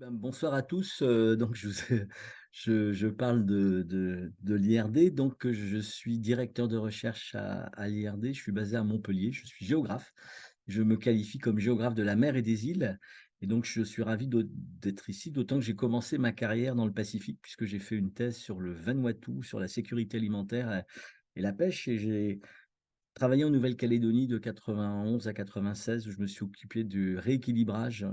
Bonsoir à tous. Donc je parle de l'IRD. Donc je suis directeur de recherche à l'IRD. Je suis basé à Montpellier. Je suis géographe. Je me qualifie comme géographe de la mer et des îles. Et donc je suis ravi d'être ici, d'autant que j'ai commencé ma carrière dans le Pacifique, puisque j'ai fait une thèse sur le Vanuatu, sur la sécurité alimentaire et la pêche. Et j'ai travaillé en Nouvelle-Calédonie de 91 à 96, où je me suis occupé du rééquilibrage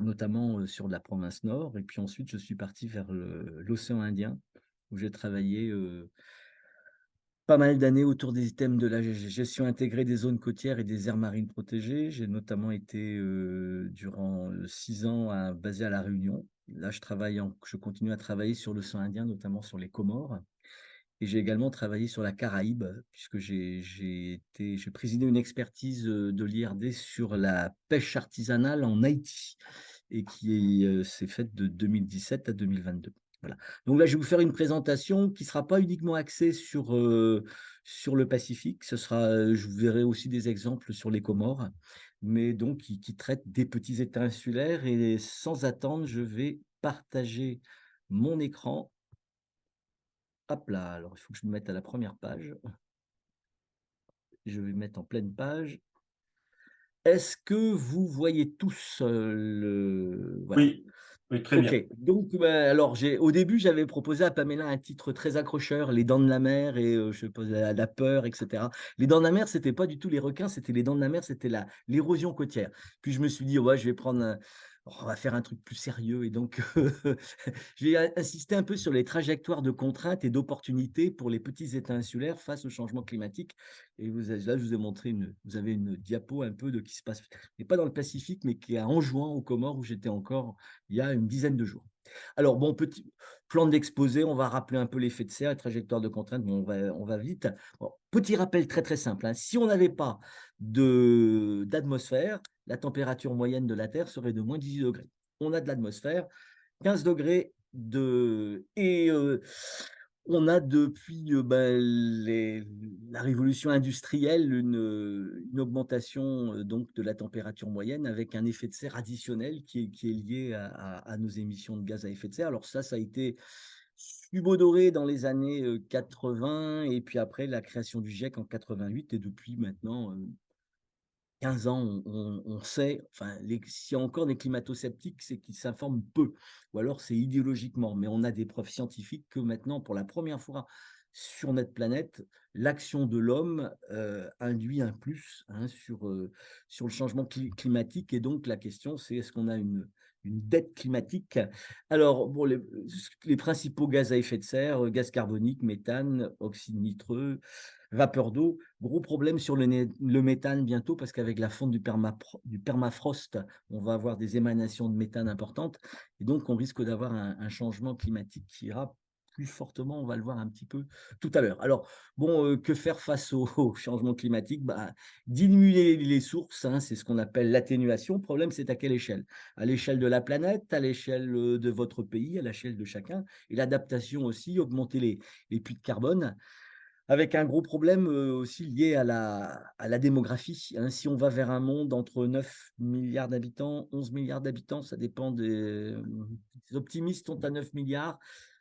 notamment sur la province nord. Et puis ensuite, je suis parti vers l'océan Indien, où j'ai travaillé pas mal d'années autour des thèmes de la gestion intégrée des zones côtières et des aires marines protégées. J'ai notamment été durant 6 ans basé à La Réunion. Là, je continue à travailler sur l'océan Indien, notamment sur les Comores. Et j'ai également travaillé sur la Caraïbe, puisque j'ai présidé une expertise de l'IRD sur la pêche artisanale en Haïti et qui s'est faite de 2017 à 2022. Voilà. Donc là, je vais vous faire une présentation qui ne sera pas uniquement axée sur le Pacifique. Je vous verrai aussi des exemples sur les Comores, mais donc qui traite des petits États insulaires. Et sans attendre, je vais partager mon écran. Hop là, alors il faut que je me mette à la première page. Je vais mettre en pleine page. Est-ce que vous voyez tous voilà. Oui, oui, très OK. bien. Donc, alors au début, j'avais proposé à Pamela un titre très accrocheur, Les dents de la mer et je sais pas, la peur, et cetera. Les dents de la mer, c'était pas du tout les requins, c'était les dents de la mer, c'était l'érosion côtière. Puis je me suis dit: «Ouais, je vais prendre on va faire un truc plus sérieux» et donc j'ai insisté un peu sur les trajectoires de contraintes et d'opportunités pour les petits États insulaires face au changement climatique. Et là, je vous ai montré vous avez une diapo un peu de qui se passe, mais pas dans le Pacifique, mais qui est à Anjouan, aux Comores, où j'étais encore il y a une dizaine de jours. Alors, bon, petit plan d'exposé, on va rappeler un peu l'effet de serre, la trajectoire de contrainte, mais on va vite. Bon, petit rappel très très simple, hein. Si on n'avait pas d'atmosphère, la température moyenne de la Terre serait de moins 18 degrés. On a de l'atmosphère, 15 degrés et on a depuis la révolution industrielle une augmentation donc de la température moyenne avec un effet de serre additionnel qui est lié à nos émissions de gaz à effet de serre. Alors ça a été subodoré dans les années 80 et puis après la création du GIEC en 88 et depuis maintenant 15 ans, on sait, enfin, s'il y a encore des climato-sceptiques, c'est qu'ils s'informent peu, ou alors c'est idéologiquement. Mais on a des preuves scientifiques que maintenant, pour la première fois sur notre planète, l'action de l'homme induit un plus, hein, sur le changement climatique. Et donc, la question, c'est est-ce qu'on a une dette climatique? Alors, bon, les principaux gaz à effet de serre, gaz carbonique, méthane, oxyde nitreux, vapeur d'eau. Gros problème sur le méthane bientôt parce qu'avec la fonte du permafrost, on va avoir des émanations de méthane importantes et donc on risque d'avoir un changement climatique qui ira plus fortement, on va le voir un petit peu tout à l'heure. Alors bon, que faire face au changement climatique? Bah, diminuer les sources, hein, c'est ce qu'on appelle l'atténuation. Le problème, c'est à quelle échelle? À l'échelle de la planète, à l'échelle, de votre pays, à l'échelle de chacun et l'adaptation aussi, augmenter les puits de carbone. Avec un gros problème, aussi lié à la démographie, hein. Si on va vers un monde entre 9 milliards d'habitants, 11 milliards d'habitants, ça dépend les optimistes sont à 9 milliards.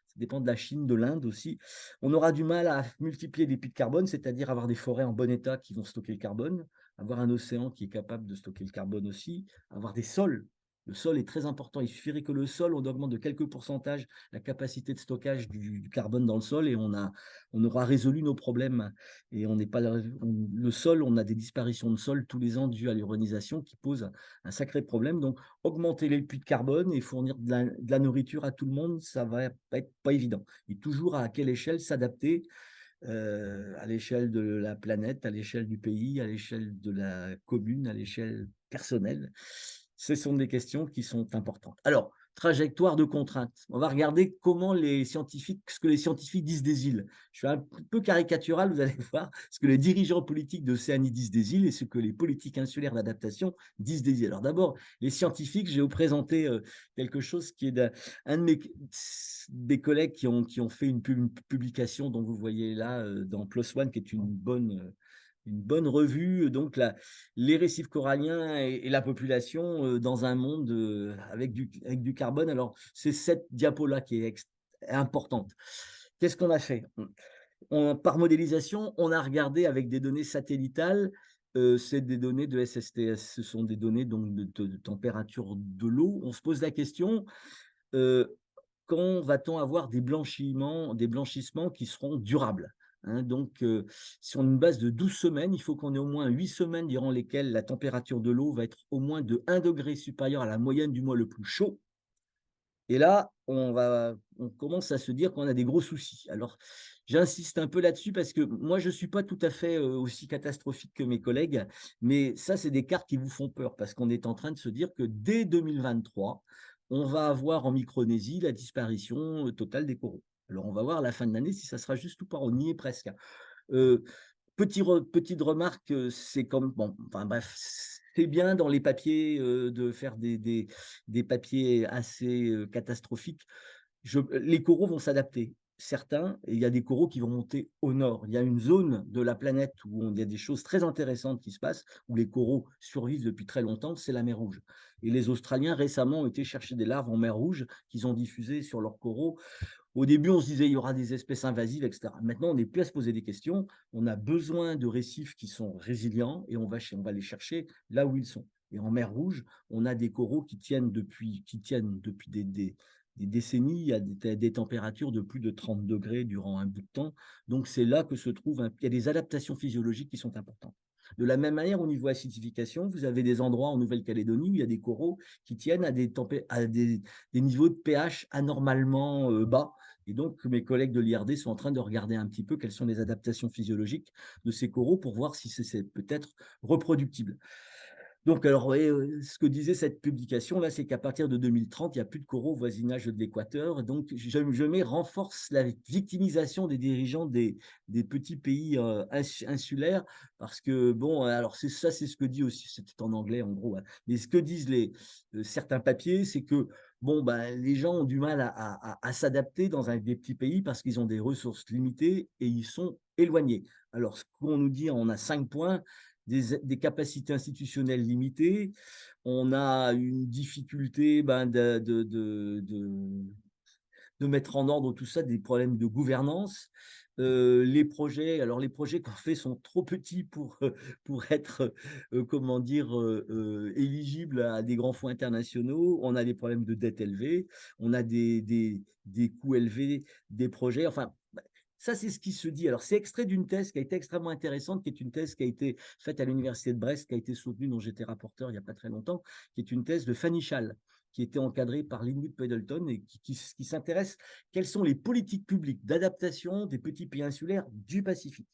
Ça dépend de la Chine, de l'Inde aussi. On aura du mal à multiplier les puits de carbone, c'est-à-dire avoir des forêts en bon état qui vont stocker le carbone, avoir un océan qui est capable de stocker le carbone aussi, avoir des sols. Le sol est très important. Il suffirait que le sol, on augmente de quelques pourcentages la capacité de stockage du carbone dans le sol et on aura résolu nos problèmes. Et on n'est pas le sol, on a des disparitions de sol tous les ans dues à l'urbanisation qui pose un sacré problème. Donc, augmenter les puits de carbone et fournir de la nourriture à tout le monde, ça va pas être pas évident. Et toujours à quelle échelle s'adapter, à l'échelle de la planète, à l'échelle du pays, à l'échelle de la commune, à l'échelle personnelle. Ce sont des questions qui sont importantes. Alors, trajectoire de contrainte. On va regarder ce que les scientifiques disent des îles. Je suis un peu caricatural, vous allez voir, ce que les dirigeants politiques d'Océanie disent des îles et ce que les politiques insulaires d'adaptation disent des îles. Alors d'abord, les scientifiques, je vais vous présenter quelque chose qui est un de mes collègues qui ont fait une publication dont vous voyez là dans PLOS ONE, qui est une bonne une bonne revue, donc les récifs coralliens et la population dans un monde avec du carbone. Alors, c'est cette diapo-là qui est importante. Qu'est-ce qu'on a fait? Par modélisation, on a regardé avec des données satellitales, c'est des données de SSTS, ce sont des données donc de température de l'eau. On se pose la question, heu, quand va-t-on avoir des blanchissements qui seront durables? Hein, donc, sur une base de 12 semaines, il faut qu'on ait au moins 8 semaines durant lesquelles la température de l'eau va être au moins de 1 degré supérieure à la moyenne du mois le plus chaud. Et là, on commence à se dire qu'on a des gros soucis. Alors, j'insiste un peu là-dessus parce que moi, je ne suis pas tout à fait, aussi catastrophique que mes collègues, mais ça, c'est des cartes qui vous font peur parce qu'on est en train de se dire que dès 2023, on va avoir en Micronésie la disparition, totale des coraux. Alors, on va voir à la fin de l'année si ça sera juste ou pas, on y est presque, hein. Heu, petite remarque, c'est comme bon, enfin bref, c'est bien dans les papiers, de faire des papiers assez, catastrophiques. Les coraux vont s'adapter. Certains, et il y a des coraux qui vont monter au nord. Il y a une zone de la planète où il y a des choses très intéressantes qui se passent, où les coraux survivent depuis très longtemps, c'est la mer Rouge. Et les Australiens récemment ont été chercher des larves en mer Rouge qu'ils ont diffusées sur leurs coraux. Au début, on se disait il y aura des espèces invasives, etc. Maintenant, on n'est plus à se poser des questions. On a besoin de récifs qui sont résilients et on va les chercher là où ils sont. Et en mer Rouge, on a des coraux qui tiennent depuis des décennies. Il y a des températures de plus de 30 degrés durant un bout de temps. Donc, c'est là que se trouve il y a des adaptations physiologiques qui sont importantes. De la même manière, au niveau acidification, vous avez des endroits en Nouvelle-Calédonie où il y a des coraux qui tiennent à des niveaux de pH anormalement bas. Et donc, mes collègues de l'IRD sont en train de regarder un petit peu quelles sont les adaptations physiologiques de ces coraux pour voir si c'est peut-être reproductible. Donc, alors, ouais, ce que disait cette publication-là, c'est qu'à partir de 2030, il n'y a plus de coraux au voisinage de l'équateur. Donc, renforce la victimisation des dirigeants des petits pays insulaires, parce que, bon, alors c'est ça, c'est ce que dit aussi, c'était en anglais en gros, hein, mais ce que disent certains papiers, c'est que, bon, ben, les gens ont du mal à s'adapter des petits pays parce qu'ils ont des ressources limitées et ils sont éloignés. Alors, ce qu'on nous dit, on a 5 points des capacités institutionnelles limitées, on a une difficulté ben, de mettre en ordre tout ça, des problèmes de gouvernance. Les projets qu'on fait sont trop petits pour être, comment dire, éligibles à des grands fonds internationaux. On a des problèmes de dette élevés, on a des coûts élevés des projets. Enfin, bah, ça, c'est ce qui se dit. Alors, c'est extrait d'une thèse qui a été extrêmement intéressante, qui est une thèse qui a été faite à l'université de Brest, qui a été soutenue, dont j'étais rapporteur il n'y a pas très longtemps, qui est une thèse de Fanny Schall, qui était encadré par Lynwood Pendleton et qui s'intéresse quelles sont les politiques publiques d'adaptation des petits pays insulaires du Pacifique.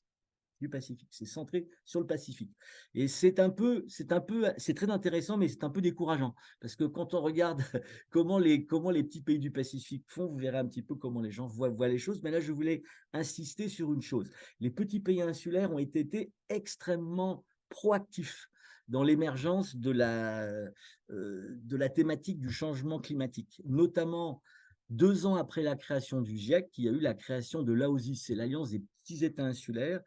Du Pacifique, c'est centré sur le Pacifique. Et c'est très intéressant, mais c'est un peu décourageant. Parce que quand on regarde comment les petits pays du Pacifique font, vous verrez un petit peu comment les gens voient les choses. Mais là, je voulais insister sur une chose. Les petits pays insulaires ont été extrêmement proactifs dans l'émergence de la thématique du changement climatique, notamment 2 ans après la création du GIEC, il y a eu la création de l'AOSIS, c'est l'Alliance des petits États insulaires,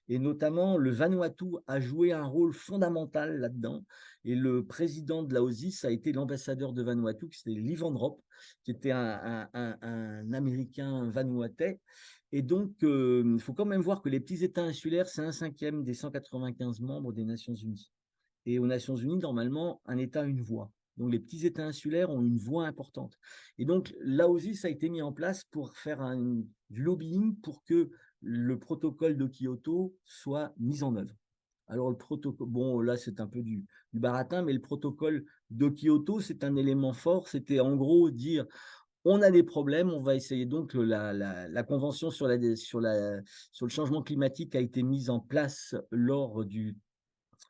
et notamment le Vanuatu a joué un rôle fondamental là-dedans. Et le président de l'AOSIS a été l'ambassadeur de Vanuatu, qui c'était Lee Van Rop, qui était un Américain vanuatais. Et donc, il faut quand même voir que les petits États insulaires, c'est 1/5 des 195 membres des Nations Unies. Et aux Nations Unies, normalement, un État a une voix. Donc les petits États insulaires ont une voix importante. Et donc là aussi, ça a été mis en place pour faire du lobbying pour que le protocole de Kyoto soit mis en œuvre. Alors le protocole, bon là c'est un peu du baratin, mais le protocole de Kyoto, c'est un élément fort. C'était en gros dire on a des problèmes, on va essayer donc la convention sur le changement climatique a été mise en place lors du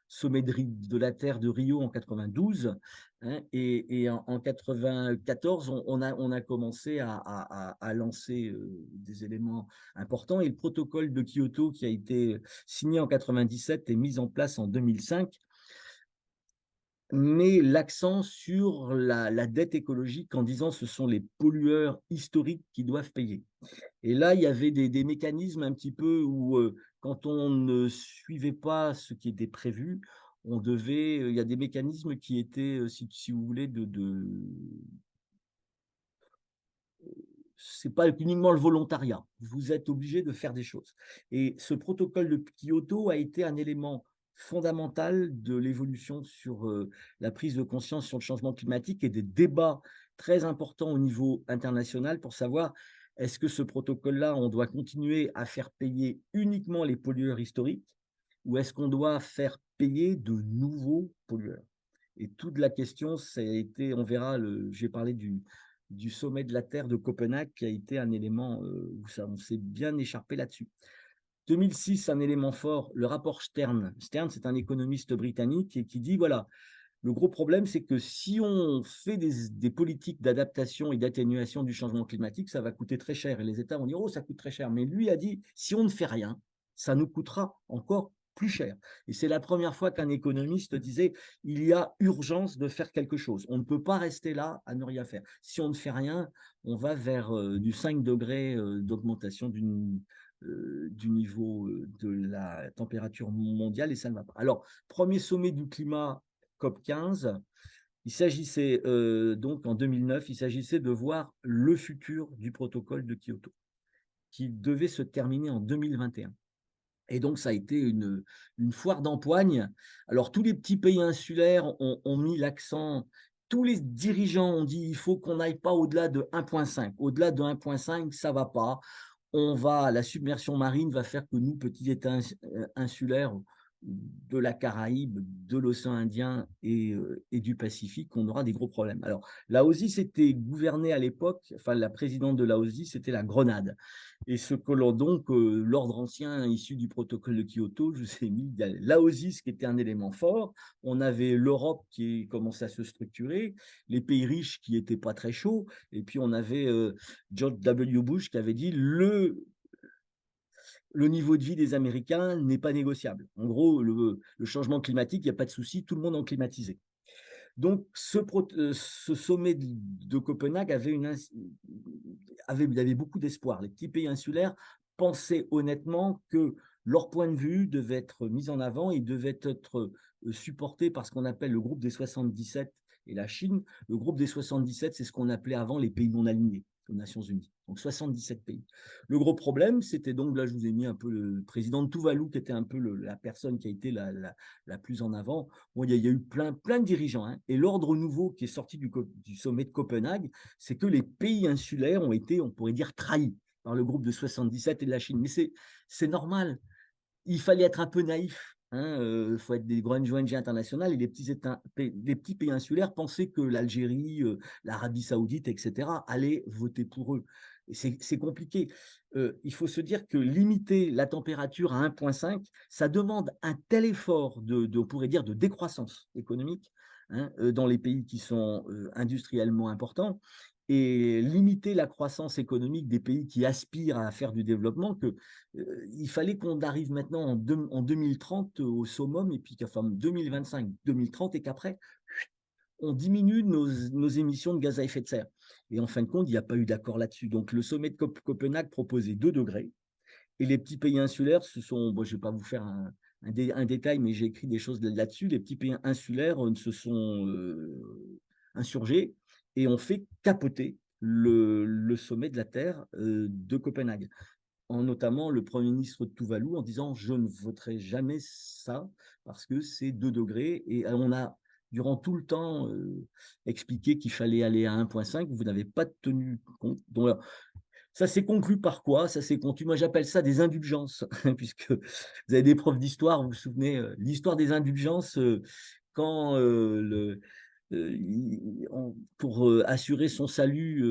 sommet de la Terre de Rio en 92, hein, et en 94, on a commencé à lancer des éléments importants. Et le protocole de Kyoto, qui a été signé en 97 et mis en place en 2005, met l'accent sur la dette écologique en disant: «Ce sont les pollueurs historiques qui doivent payer». Et là, il y avait des mécanismes un petit peu où, quand on ne suivait pas ce qui était prévu, on devait, il y a des mécanismes qui étaient, si vous voulez, c'est pas uniquement le volontariat. Vous êtes obligé de faire des choses. Et ce protocole de Kyoto a été un élément fondamental de l'évolution sur, la prise de conscience sur le changement climatique et des débats très importants au niveau international pour savoir est-ce que ce protocole-là, on doit continuer à faire payer uniquement les pollueurs historiques ou est-ce qu'on doit faire payer de nouveaux pollueurs? Et toute la question, ça a été, on verra, j'ai parlé du sommet de la Terre de Copenhague qui a été un élément où ça, on s'est bien écharpé là-dessus. 2006, un élément fort, le rapport Stern. Stern, c'est un économiste britannique et qui dit, voilà, le gros problème, c'est que si on fait des politiques d'adaptation et d'atténuation du changement climatique, ça va coûter très cher. Et les États vont dire, oh, ça coûte très cher. Mais lui a dit, si on ne fait rien, ça nous coûtera encore plus cher. Et c'est la première fois qu'un économiste disait, il y a urgence de faire quelque chose. On ne peut pas rester là à ne rien faire. Si on ne fait rien, on va vers du 5 degrés d'augmentation du niveau de la température mondiale et ça ne va pas. Alors, premier sommet du climat COP 15, il s'agissait donc en 2009, il s'agissait de voir le futur du protocole de Kyoto, qui devait se terminer en 2021. Et donc, ça a été une foire d'empoigne. Alors, tous les petits pays insulaires ont mis l'accent, tous les dirigeants ont dit il faut qu'on n'aille pas au-delà de 1,5. Au-delà de 1,5, ça ne va pas. La submersion marine va faire que nous, petits États insulaires de la Caraïbe, de l'océan Indien et du Pacifique, on aura des gros problèmes. Alors, la Laosie, c'était gouverné à l'époque, enfin, la présidente de la Laosie, c'était la Grenade. Et ce que l'on donc, l'ordre ancien issu du protocole de Kyoto, je vous ai mis la Laosie, ce qui était un élément fort. On avait l'Europe qui commençait à se structurer, les pays riches qui n'étaient pas très chauds, et puis on avait George W. Bush qui avait dit le niveau de vie des Américains n'est pas négociable. En gros, le changement climatique, il n'y a pas de souci, tout le monde en climatisé. Donc, ce sommet de Copenhague il avait beaucoup d'espoir. Les petits pays insulaires pensaient honnêtement que leur point de vue devait être mis en avant et devait être supporté par ce qu'on appelle le groupe des 77 et la Chine. Le groupe des 77, c'est ce qu'on appelait avant les pays non alignés aux Nations Unies. Donc 77 pays. Le gros problème, c'était donc, là je vous ai mis un peu le président de Tuvalu, qui était un peu la personne qui a été la plus en avant. Bon, il y a eu plein de dirigeants. Hein. Et l'ordre nouveau qui est sorti du sommet de Copenhague, c'est que les pays insulaires ont été, on pourrait dire, trahis par le groupe de 77 et de la Chine. Mais c'est normal. Il fallait être un peu naïf. Il faut être des grandes ONG internationales et les petits pays insulaires pensaient que l'Algérie, l'Arabie Saoudite, etc., allaient voter pour eux. C'est compliqué. Il faut se dire que limiter la température à 1,5, ça demande un tel effort on pourrait dire, de décroissance économique dans les pays qui sont industriellement importants et limiter la croissance économique des pays qui aspirent à faire du développement que il fallait qu'on arrive maintenant en 2030 au summum et puis enfin 2025, 2030 et qu'après on diminue nos émissions de gaz à effet de serre. Et en fin de compte, il n'y a pas eu d'accord là-dessus. Donc le sommet de Copenhague proposait 2 degrés et les petits pays insulaires bon, je ne vais pas vous faire un détail, mais j'ai écrit des choses là-dessus. Les petits pays insulaires se sont insurgés et ont fait capoter le sommet de la Terre de Copenhague en notamment le Premier ministre de Tuvalu en disant je ne voterai jamais ça parce que c'est 2 degrés et on a durant tout le temps expliqué qu'il fallait aller à 1,5, vous n'avez pas tenu compte. Donc ça s'est conclu par quoi? Ça s'est conclu, moi j'appelle ça des indulgences, puisque vous avez des profs d'histoire, vous vous souvenez, l'histoire des indulgences, quand pour assurer son salut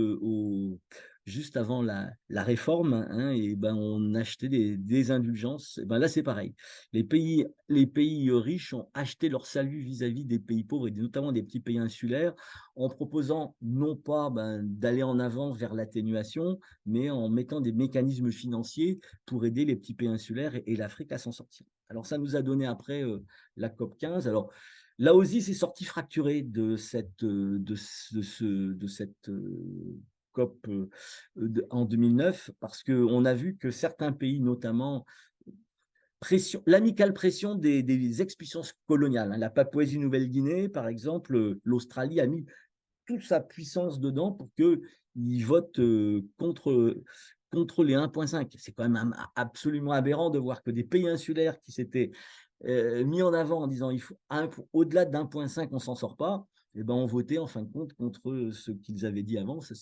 juste avant la réforme, hein, et ben, on achetait des indulgences. Et ben là, c'est pareil. Les pays riches ont acheté leur salut vis-à-vis des pays pauvres, et notamment des petits pays insulaires, en proposant non pas d'aller en avant vers l'atténuation, mais en mettant des mécanismes financiers pour aider les petits pays insulaires et l'Afrique à s'en sortir. Alors, ça nous a donné après la COP 15. Alors, Là aussi, c'est sorti fracturé de cette COP en 2009, parce qu'on a vu que certains pays, notamment l'amicale pression des expulsions coloniales, hein. La Papouasie-Nouvelle-Guinée, par exemple, l'Australie a mis toute sa puissance dedans pour qu'ils votent contre les 1,5. C'est quand même absolument aberrant de voir que des pays insulaires qui s'étaient mis en avant en disant il faut au-delà d'1,5, on s'en sort pas. Et ben, on votait en fin de compte contre ce qu'ils avaient dit avant. Ça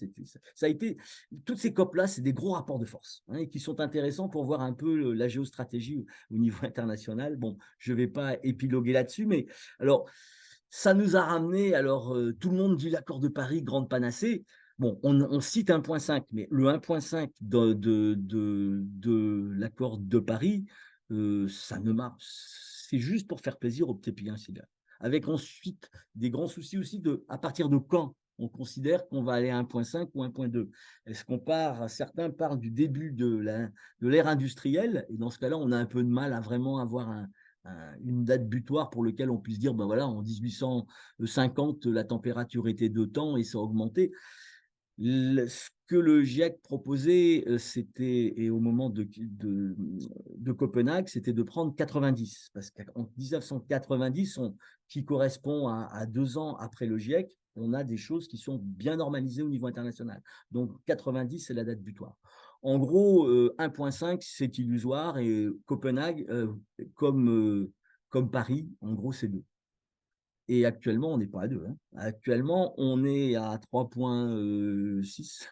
a été, toutes ces COP-là, c'est des gros rapports de force, hein, et qui sont intéressants pour voir un peu la géostratégie au niveau international. Bon, je ne vais pas épiloguer là-dessus, mais alors, ça nous a ramené, alors tout le monde dit l'accord de Paris, grande panacée. Bon, on cite 1,5, mais le 1,5 de l'accord de Paris, ça ne marche. C'est juste pour faire plaisir aux petits pays insulaires. Avec ensuite des grands soucis aussi à partir de quand on considère qu'on va aller à 1,5 ou 1,2. Est-ce qu'on certains parlent du début de l'ère industrielle, et dans ce cas-là, on a un peu de mal à vraiment avoir une date butoir pour laquelle on puisse dire, ben voilà, en 1850, la température était de temps et ça a augmenté. Ce que le GIEC proposait, c'était, et au moment de Copenhague, c'était de prendre 90, parce qu'en 1990, qui correspond à 2 ans après le GIEC, on a des choses qui sont bien normalisées au niveau international. Donc 90, c'est la date butoir. En gros, 1,5, c'est illusoire, et Copenhague, comme Paris, en gros, c'est 2. Et actuellement, on n'est pas à 2, hein. Actuellement, on est à 3,6.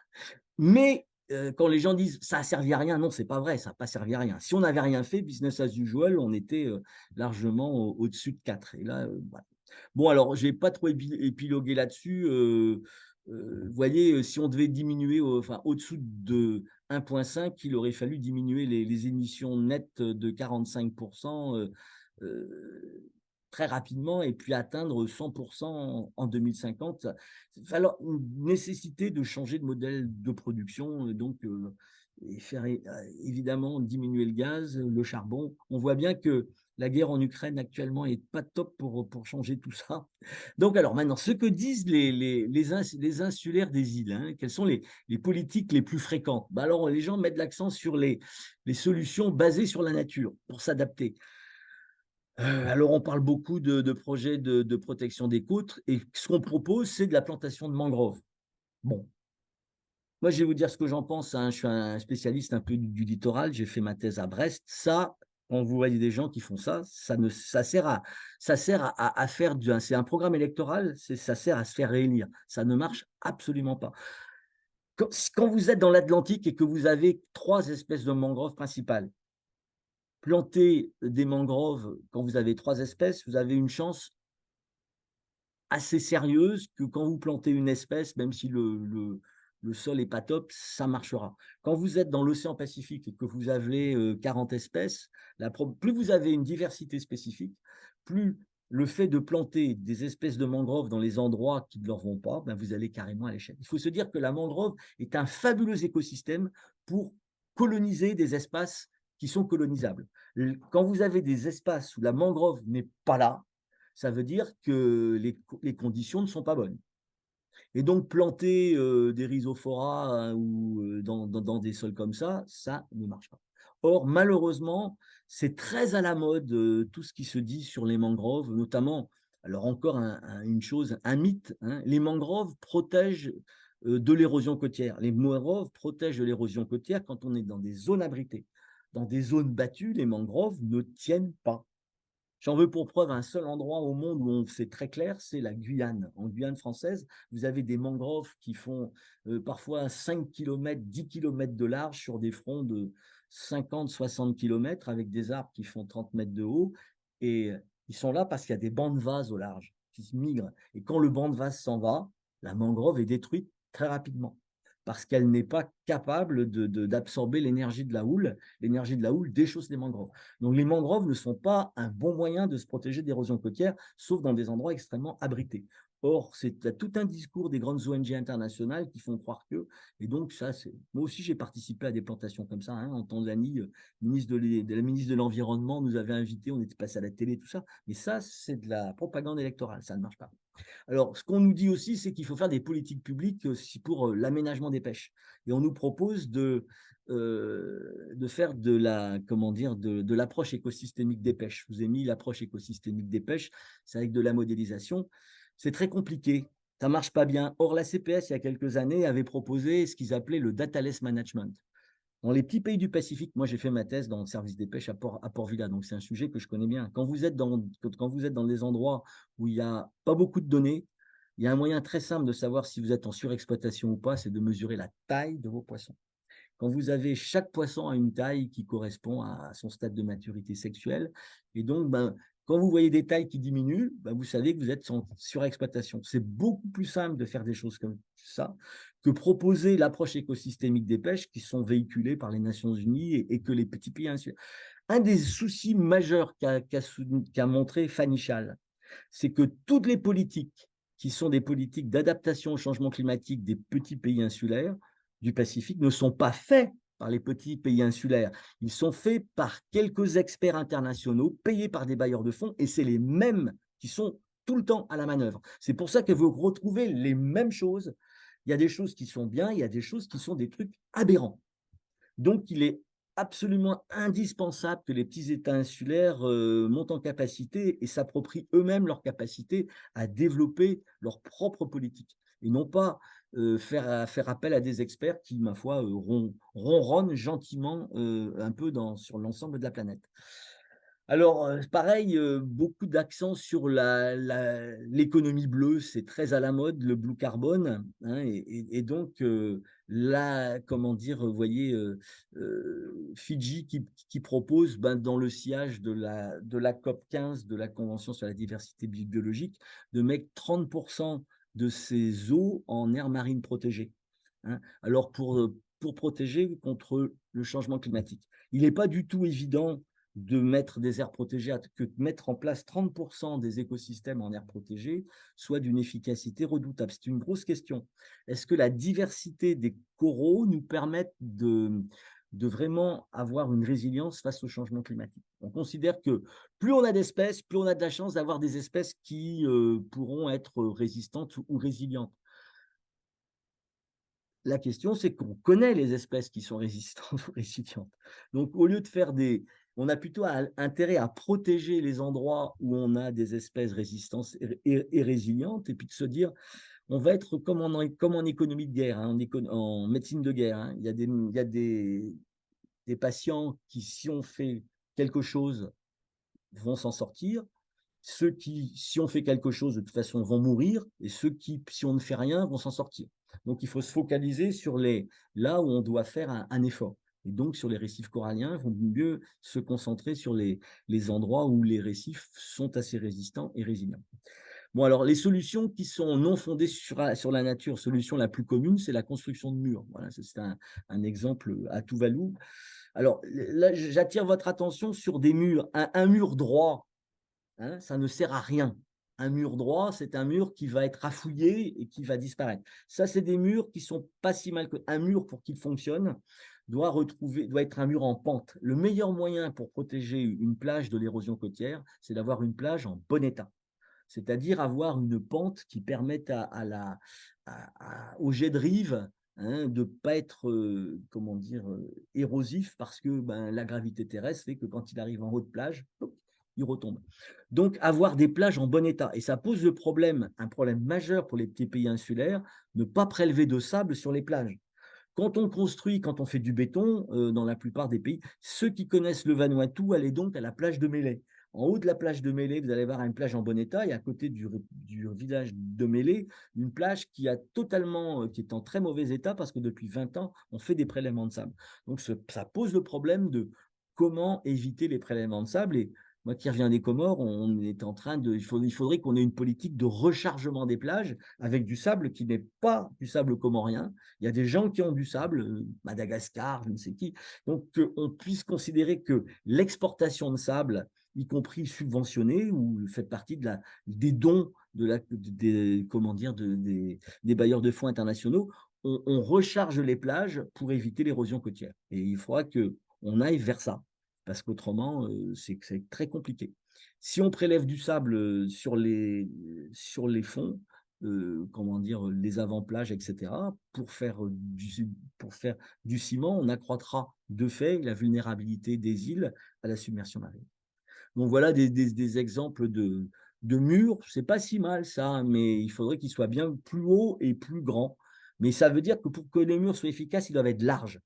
Mais quand les gens disent ça n'a servi à rien, non, c'est pas vrai, ça n'a pas servi à rien. Si on n'avait rien fait, business as usual, on était largement au-dessus de 4. Et là, voilà. Bon, alors, je n'ai pas trop épilogué là-dessus. Vous voyez, si on devait diminuer enfin, au-dessous de 1,5, il aurait fallu diminuer les émissions nettes de 45%. Très rapidement, et puis atteindre 100% en 2050. Il va falloir une nécessité de changer de modèle de production, donc et faire évidemment diminuer le gaz, le charbon. On voit bien que la guerre en Ukraine actuellement est pas top pour changer tout ça. Donc alors maintenant, ce que disent les insulaires des îles, hein, quelles sont les politiques les plus fréquentes? Ben alors, les gens mettent l'accent sur les solutions basées sur la nature pour s'adapter. Alors, on parle beaucoup de projets de protection des côtes, et ce qu'on propose, c'est de la plantation de mangroves. Bon, moi, je vais vous dire ce que j'en pense, hein. Je suis un spécialiste un peu du littoral, j'ai fait ma thèse à Brest. Ça, quand vous voyez des gens qui font ça, ça sert à faire c'est un programme électoral, ça sert à se faire réélire. Ça ne marche absolument pas. Quand vous êtes dans l'Atlantique et que vous avez 3 espèces de mangroves principales, planter des mangroves, quand vous avez 3 espèces, vous avez une chance assez sérieuse que quand vous plantez une espèce, même si le sol n'est pas top, ça marchera. Quand vous êtes dans l'océan Pacifique et que vous avez 40 espèces, plus vous avez une diversité spécifique, plus le fait de planter des espèces de mangroves dans les endroits qui ne leur vont pas, ben vous allez carrément à l'échec. Il faut se dire que la mangrove est un fabuleux écosystème pour coloniser des espaces qui sont colonisables. Quand vous avez des espaces où la mangrove n'est pas là, ça veut dire que les conditions ne sont pas bonnes. Et donc, planter des rhizophoras, hein, ou dans des sols comme ça ne marche pas. Or, malheureusement, c'est très à la mode, tout ce qui se dit sur les mangroves, notamment, alors encore une chose, un mythe, hein, les mangroves protègent de l'érosion côtière. Les mangroves protègent de l'érosion côtière quand on est dans des zones abritées. Dans des zones battues, les mangroves ne tiennent pas. J'en veux pour preuve un seul endroit au monde où c'est très clair, c'est la Guyane. En Guyane française, vous avez des mangroves qui font parfois 5 km, 10 km de large sur des fronts de 50, 60 km, avec des arbres qui font 30 mètres de haut. Et ils sont là parce qu'il y a des bancs de vase au large qui se migrent. Et quand le banc de vase s'en va, la mangrove est détruite très rapidement, parce qu'elle n'est pas capable d'absorber l'énergie de la houle. L'énergie de la houle déchausse les mangroves. Donc les mangroves ne sont pas un bon moyen de se protéger d'érosion côtière, sauf dans des endroits extrêmement abrités. Or, c'est tout un discours des grandes ONG internationales qui font croire que, et donc ça, c'est, moi aussi j'ai participé à des plantations comme ça, hein, en Tanzanie, la ministre de l'Environnement nous avait invités, on était passé à la télé, tout ça, mais ça, c'est de la propagande électorale, ça ne marche pas. Alors, ce qu'on nous dit aussi, c'est qu'il faut faire des politiques publiques aussi pour l'aménagement des pêches. Et on nous propose de faire de la, comment dire, de l'approche écosystémique des pêches. Je vous ai mis l'approche écosystémique des pêches, c'est avec de la modélisation. C'est très compliqué, ça ne marche pas bien. Or, la CPS, il y a quelques années, avait proposé ce qu'ils appelaient le dataless management. Dans les petits pays du Pacifique, moi j'ai fait ma thèse dans le service des pêches à Port-Vila, donc c'est un sujet que je connais bien. Quand vous êtes dans des endroits où il n'y a pas beaucoup de données, il y a un moyen très simple de savoir si vous êtes en surexploitation ou pas, c'est de mesurer la taille de vos poissons. Quand vous avez chaque poisson à une taille qui correspond à son stade de maturité sexuelle, et donc quand vous voyez des tailles qui diminuent, vous savez que vous êtes en surexploitation. C'est beaucoup plus simple de faire des choses comme ça que proposer l'approche écosystémique des pêches qui sont véhiculées par les Nations Unies et que les petits pays insulaires. Un des soucis majeurs qu'a montré Fanny Chal, c'est que toutes les politiques qui sont des politiques d'adaptation au changement climatique des petits pays insulaires du Pacifique ne sont pas faits par les petits pays insulaires. Ils sont faits par quelques experts internationaux payés par des bailleurs de fonds et c'est les mêmes qui sont tout le temps à la manœuvre. C'est pour ça que vous retrouvez les mêmes choses. Il y a des choses qui sont bien, il y a des choses qui sont des trucs aberrants. Donc, il est absolument indispensable que les petits États insulaires montent en capacité et s'approprient eux-mêmes leur capacité à développer leur propre politique et non pas faire appel à des experts qui, ma foi, ronronnent gentiment un peu sur l'ensemble de la planète. Alors, pareil, beaucoup d'accent sur l'économie bleue, c'est très à la mode, le blue carbone, hein, et donc là, comment dire, vous voyez, Fidji qui propose, dans le sillage de la COP 15, de la Convention sur la diversité biologique, de mettre 30% de ses eaux en aires marines protégées, hein. Alors, pour protéger contre le changement climatique. Il n'est pas du tout évident de mettre des aires protégées, que de mettre en place 30% des écosystèmes en aires protégées soit d'une efficacité redoutable. C'est une grosse question. Est-ce que la diversité des coraux nous permet de vraiment avoir une résilience face au changement climatique? On considère que plus on a d'espèces, plus on a de la chance d'avoir des espèces qui pourront être résistantes ou résilientes. La question, c'est qu'on connaît les espèces qui sont résistantes ou résilientes. Donc, au lieu de faire on a plutôt intérêt à protéger les endroits où on a des espèces résistantes et résilientes, et puis de se dire, on va être comme en économie de guerre, hein, en médecine de guerre, hein. Il y a des patients qui, si on fait quelque chose, vont s'en sortir. Ceux qui, si on fait quelque chose, de toute façon, vont mourir, et ceux qui, si on ne fait rien, vont s'en sortir. Donc, il faut se focaliser sur là où on doit faire un effort. Et donc, sur les récifs coralliens, il vaut mieux se concentrer sur les endroits où les récifs sont assez résistants et résilients. Bon, alors, les solutions qui sont non fondées sur la nature, solution la plus commune, c'est la construction de murs. Voilà, c'est un exemple à Tuvalu. Alors, là, j'attire votre attention sur des murs. Un mur droit, hein, ça ne sert à rien. Un mur droit, c'est un mur qui va être rafouillé et qui va disparaître. Ça, c'est des murs qui sont pas si mal que. Un mur, pour qu'il fonctionne, doit être un mur en pente. Le meilleur moyen pour protéger une plage de l'érosion côtière, c'est d'avoir une plage en bon état. C'est-à-dire avoir une pente qui permette au jet de rive, hein, de ne pas être comment dire, érosif, parce que la gravité terrestre fait que quand il arrive en haut de plage, il retombe. Donc, avoir des plages en bon état. Et ça pose un problème majeur pour les petits pays insulaires, ne pas prélever de sable sur les plages. Quand on fait du béton, dans la plupart des pays, ceux qui connaissent le Vanuatu, allez donc à la plage de Mélé. En haut de la plage de Mélé, vous allez voir une plage en bon état, et à côté du village de Mélé, une plage qui est en très mauvais état parce que depuis 20 ans, on fait des prélèvements de sable. Donc, ça pose le problème de comment éviter les prélèvements de sable. Et moi qui reviens des Comores, on est en train il faudrait qu'on ait une politique de rechargement des plages avec du sable qui n'est pas du sable comorien. Il y a des gens qui ont du sable, Madagascar, je ne sais qui. Donc, qu'on puisse considérer que l'exportation de sable, y compris subventionnée, ou fait partie des dons comment dire, des bailleurs de fonds internationaux, on recharge les plages pour éviter l'érosion côtière. Et il faudra qu'on aille vers ça, parce qu'autrement, c'est très compliqué. Si on prélève du sable sur les fonds, comment dire, les avant-plages, etc., pour faire du ciment, on accroîtra de fait la vulnérabilité des îles à la submersion marine. Donc voilà des exemples de murs. C'est pas si mal ça, mais il faudrait qu'ils soient bien plus hauts et plus grands. Mais ça veut dire que pour que les murs soient efficaces, ils doivent être larges.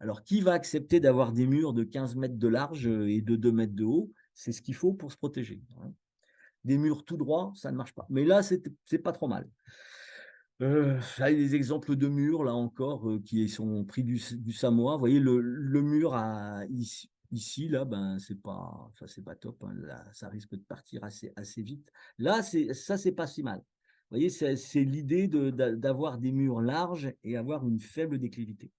Alors, qui va accepter d'avoir des murs de 15 mètres de large et de 2 mètres de haut? C'est ce qu'il faut pour se protéger, hein. Des murs tout droits, ça ne marche pas. Mais là, c'est pas trop mal. Là, des exemples de murs, là encore, qui sont pris du Samoa. Vous voyez, le mur ici, là, ben, c'est pas top, hein. Là, ça risque de partir assez vite. Là, ça, c'est pas si mal. Vous voyez, c'est l'idée d'avoir des murs larges et avoir une faible déclivité.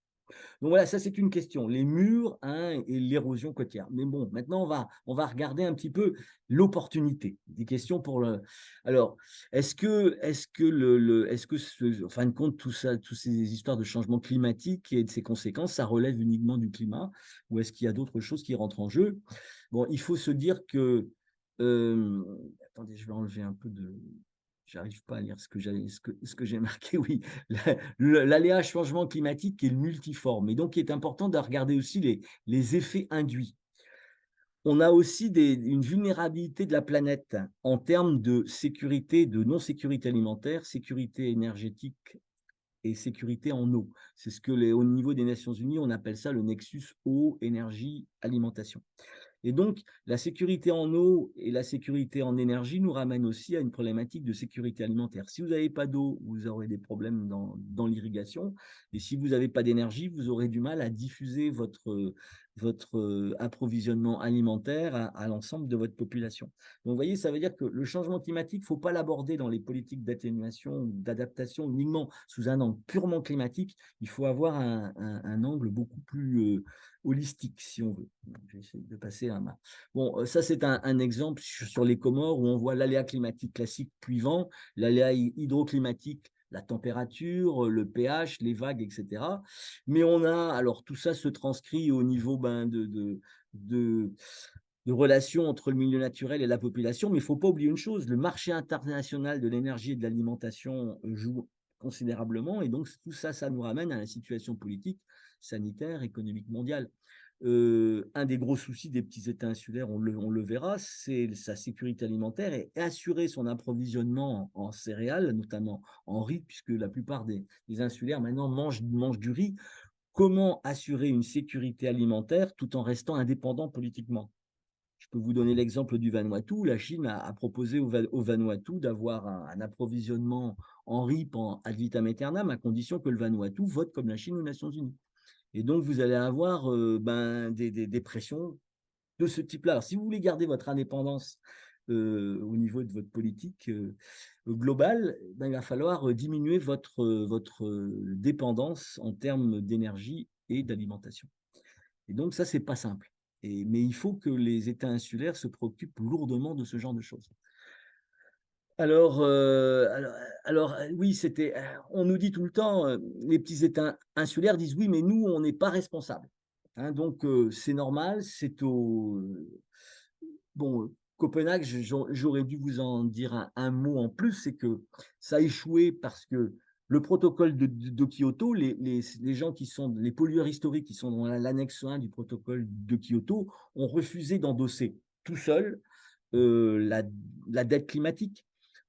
Donc voilà, ça c'est une question, les murs, hein, et l'érosion côtière. Mais bon, maintenant on va regarder un petit peu l'opportunité. Des questions pour le. Alors, en fin de compte, tout ça, toutes ces histoires de changement climatique et de ses conséquences, ça relève uniquement du climat, ou est-ce qu'il y a d'autres choses qui rentrent en jeu? Bon, il faut se dire que, euh, attendez, je vais enlever un peu de. J'arrive pas à lire ce que j'ai marqué. Oui, l'aléa changement climatique est multiforme et donc il est important de regarder aussi les effets induits. On a aussi une vulnérabilité de la planète en termes de sécurité, de non-sécurité alimentaire, sécurité énergétique et sécurité en eau. C'est ce que au niveau des Nations Unies, on appelle ça le nexus eau, énergie, alimentation. Et donc, la sécurité en eau et la sécurité en énergie nous ramènent aussi à une problématique de sécurité alimentaire. Si vous n'avez pas d'eau, vous aurez des problèmes dans l'irrigation. Et si vous n'avez pas d'énergie, vous aurez du mal à diffuser votre approvisionnement alimentaire à l'ensemble de votre population. Donc, vous voyez, ça veut dire que le changement climatique, il ne faut pas l'aborder dans les politiques d'atténuation ou d'adaptation uniquement sous un angle purement climatique. Il faut avoir un angle beaucoup plus holistique, si on veut. Je vais essayer de passer un map. Bon, ça, c'est un exemple sur les Comores où on voit l'aléa climatique classique cuivant, l'aléa hydroclimatique, la température, le pH, les vagues, etc. Mais on a, alors tout ça se transcrit au niveau de, de relations entre le milieu naturel et la population, mais il ne faut pas oublier une chose, le marché international de l'énergie et de l'alimentation joue considérablement, et donc tout ça, ça nous ramène à la situation politique, sanitaire, économique mondiale. Un des gros soucis des petits États insulaires, on le verra, c'est sa sécurité alimentaire et assurer son approvisionnement en céréales, notamment en riz, puisque la plupart des insulaires maintenant mangent du riz. Comment assurer une sécurité alimentaire tout en restant indépendant politiquement? Je peux vous donner l'exemple du Vanuatu. La Chine a proposé au Vanuatu d'avoir un approvisionnement en riz ad vitam aeternam, à condition que le Vanuatu vote comme la Chine aux Nations Unies. Et donc, vous allez avoir des pressions de ce type-là. Alors, si vous voulez garder votre indépendance au niveau de votre politique globale, ben, il va falloir diminuer votre dépendance en termes d'énergie et d'alimentation. Et donc, ça, c'est pas simple. Mais il faut que les États insulaires se préoccupent lourdement de ce genre de choses. Alors, oui, on nous dit tout le temps, les petits États insulaires disent oui, mais nous, on n'est pas responsables, hein, donc, c'est normal, bon, Copenhague, j'aurais dû vous en dire un mot en plus, c'est que ça a échoué parce que le protocole de Kyoto, les gens qui sont, les pollueurs historiques qui sont dans l'annexe 1 du protocole de Kyoto, ont refusé d'endosser tout seul la dette climatique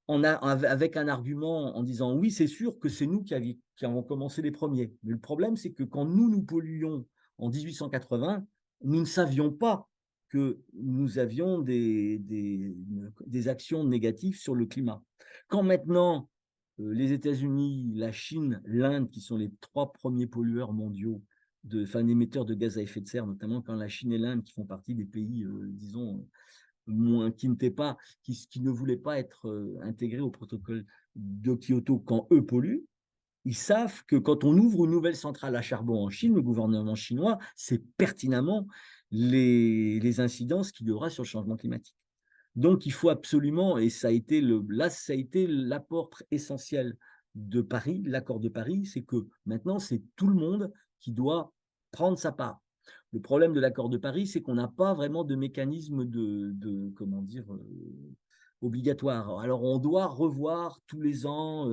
avec un argument en disant oui, c'est sûr que c'est nous qui avons commencé les premiers. Mais le problème, c'est que quand nous polluions en 1880, nous ne savions pas que nous avions des actions négatives sur le climat. Quand maintenant, les États-Unis, la Chine, l'Inde, qui sont les 3 premiers pollueurs mondiaux, émetteurs de gaz à effet de serre, notamment quand la Chine et l'Inde, qui font partie des pays, disons, qui ne voulaient pas être intégrés au protocole de Kyoto quand eux polluent, ils savent que quand on ouvre une nouvelle centrale à charbon en Chine, le gouvernement chinois sait pertinemment les incidences qu'il y aura sur le changement climatique. Donc il faut absolument, et ça a été là, ça a été l'apport essentiel de Paris, l'accord de Paris, c'est que maintenant, c'est tout le monde qui doit prendre sa part. Le problème de l'accord de Paris, c'est qu'on n'a pas vraiment de mécanisme comment dire, obligatoire. Alors, on doit revoir tous les ans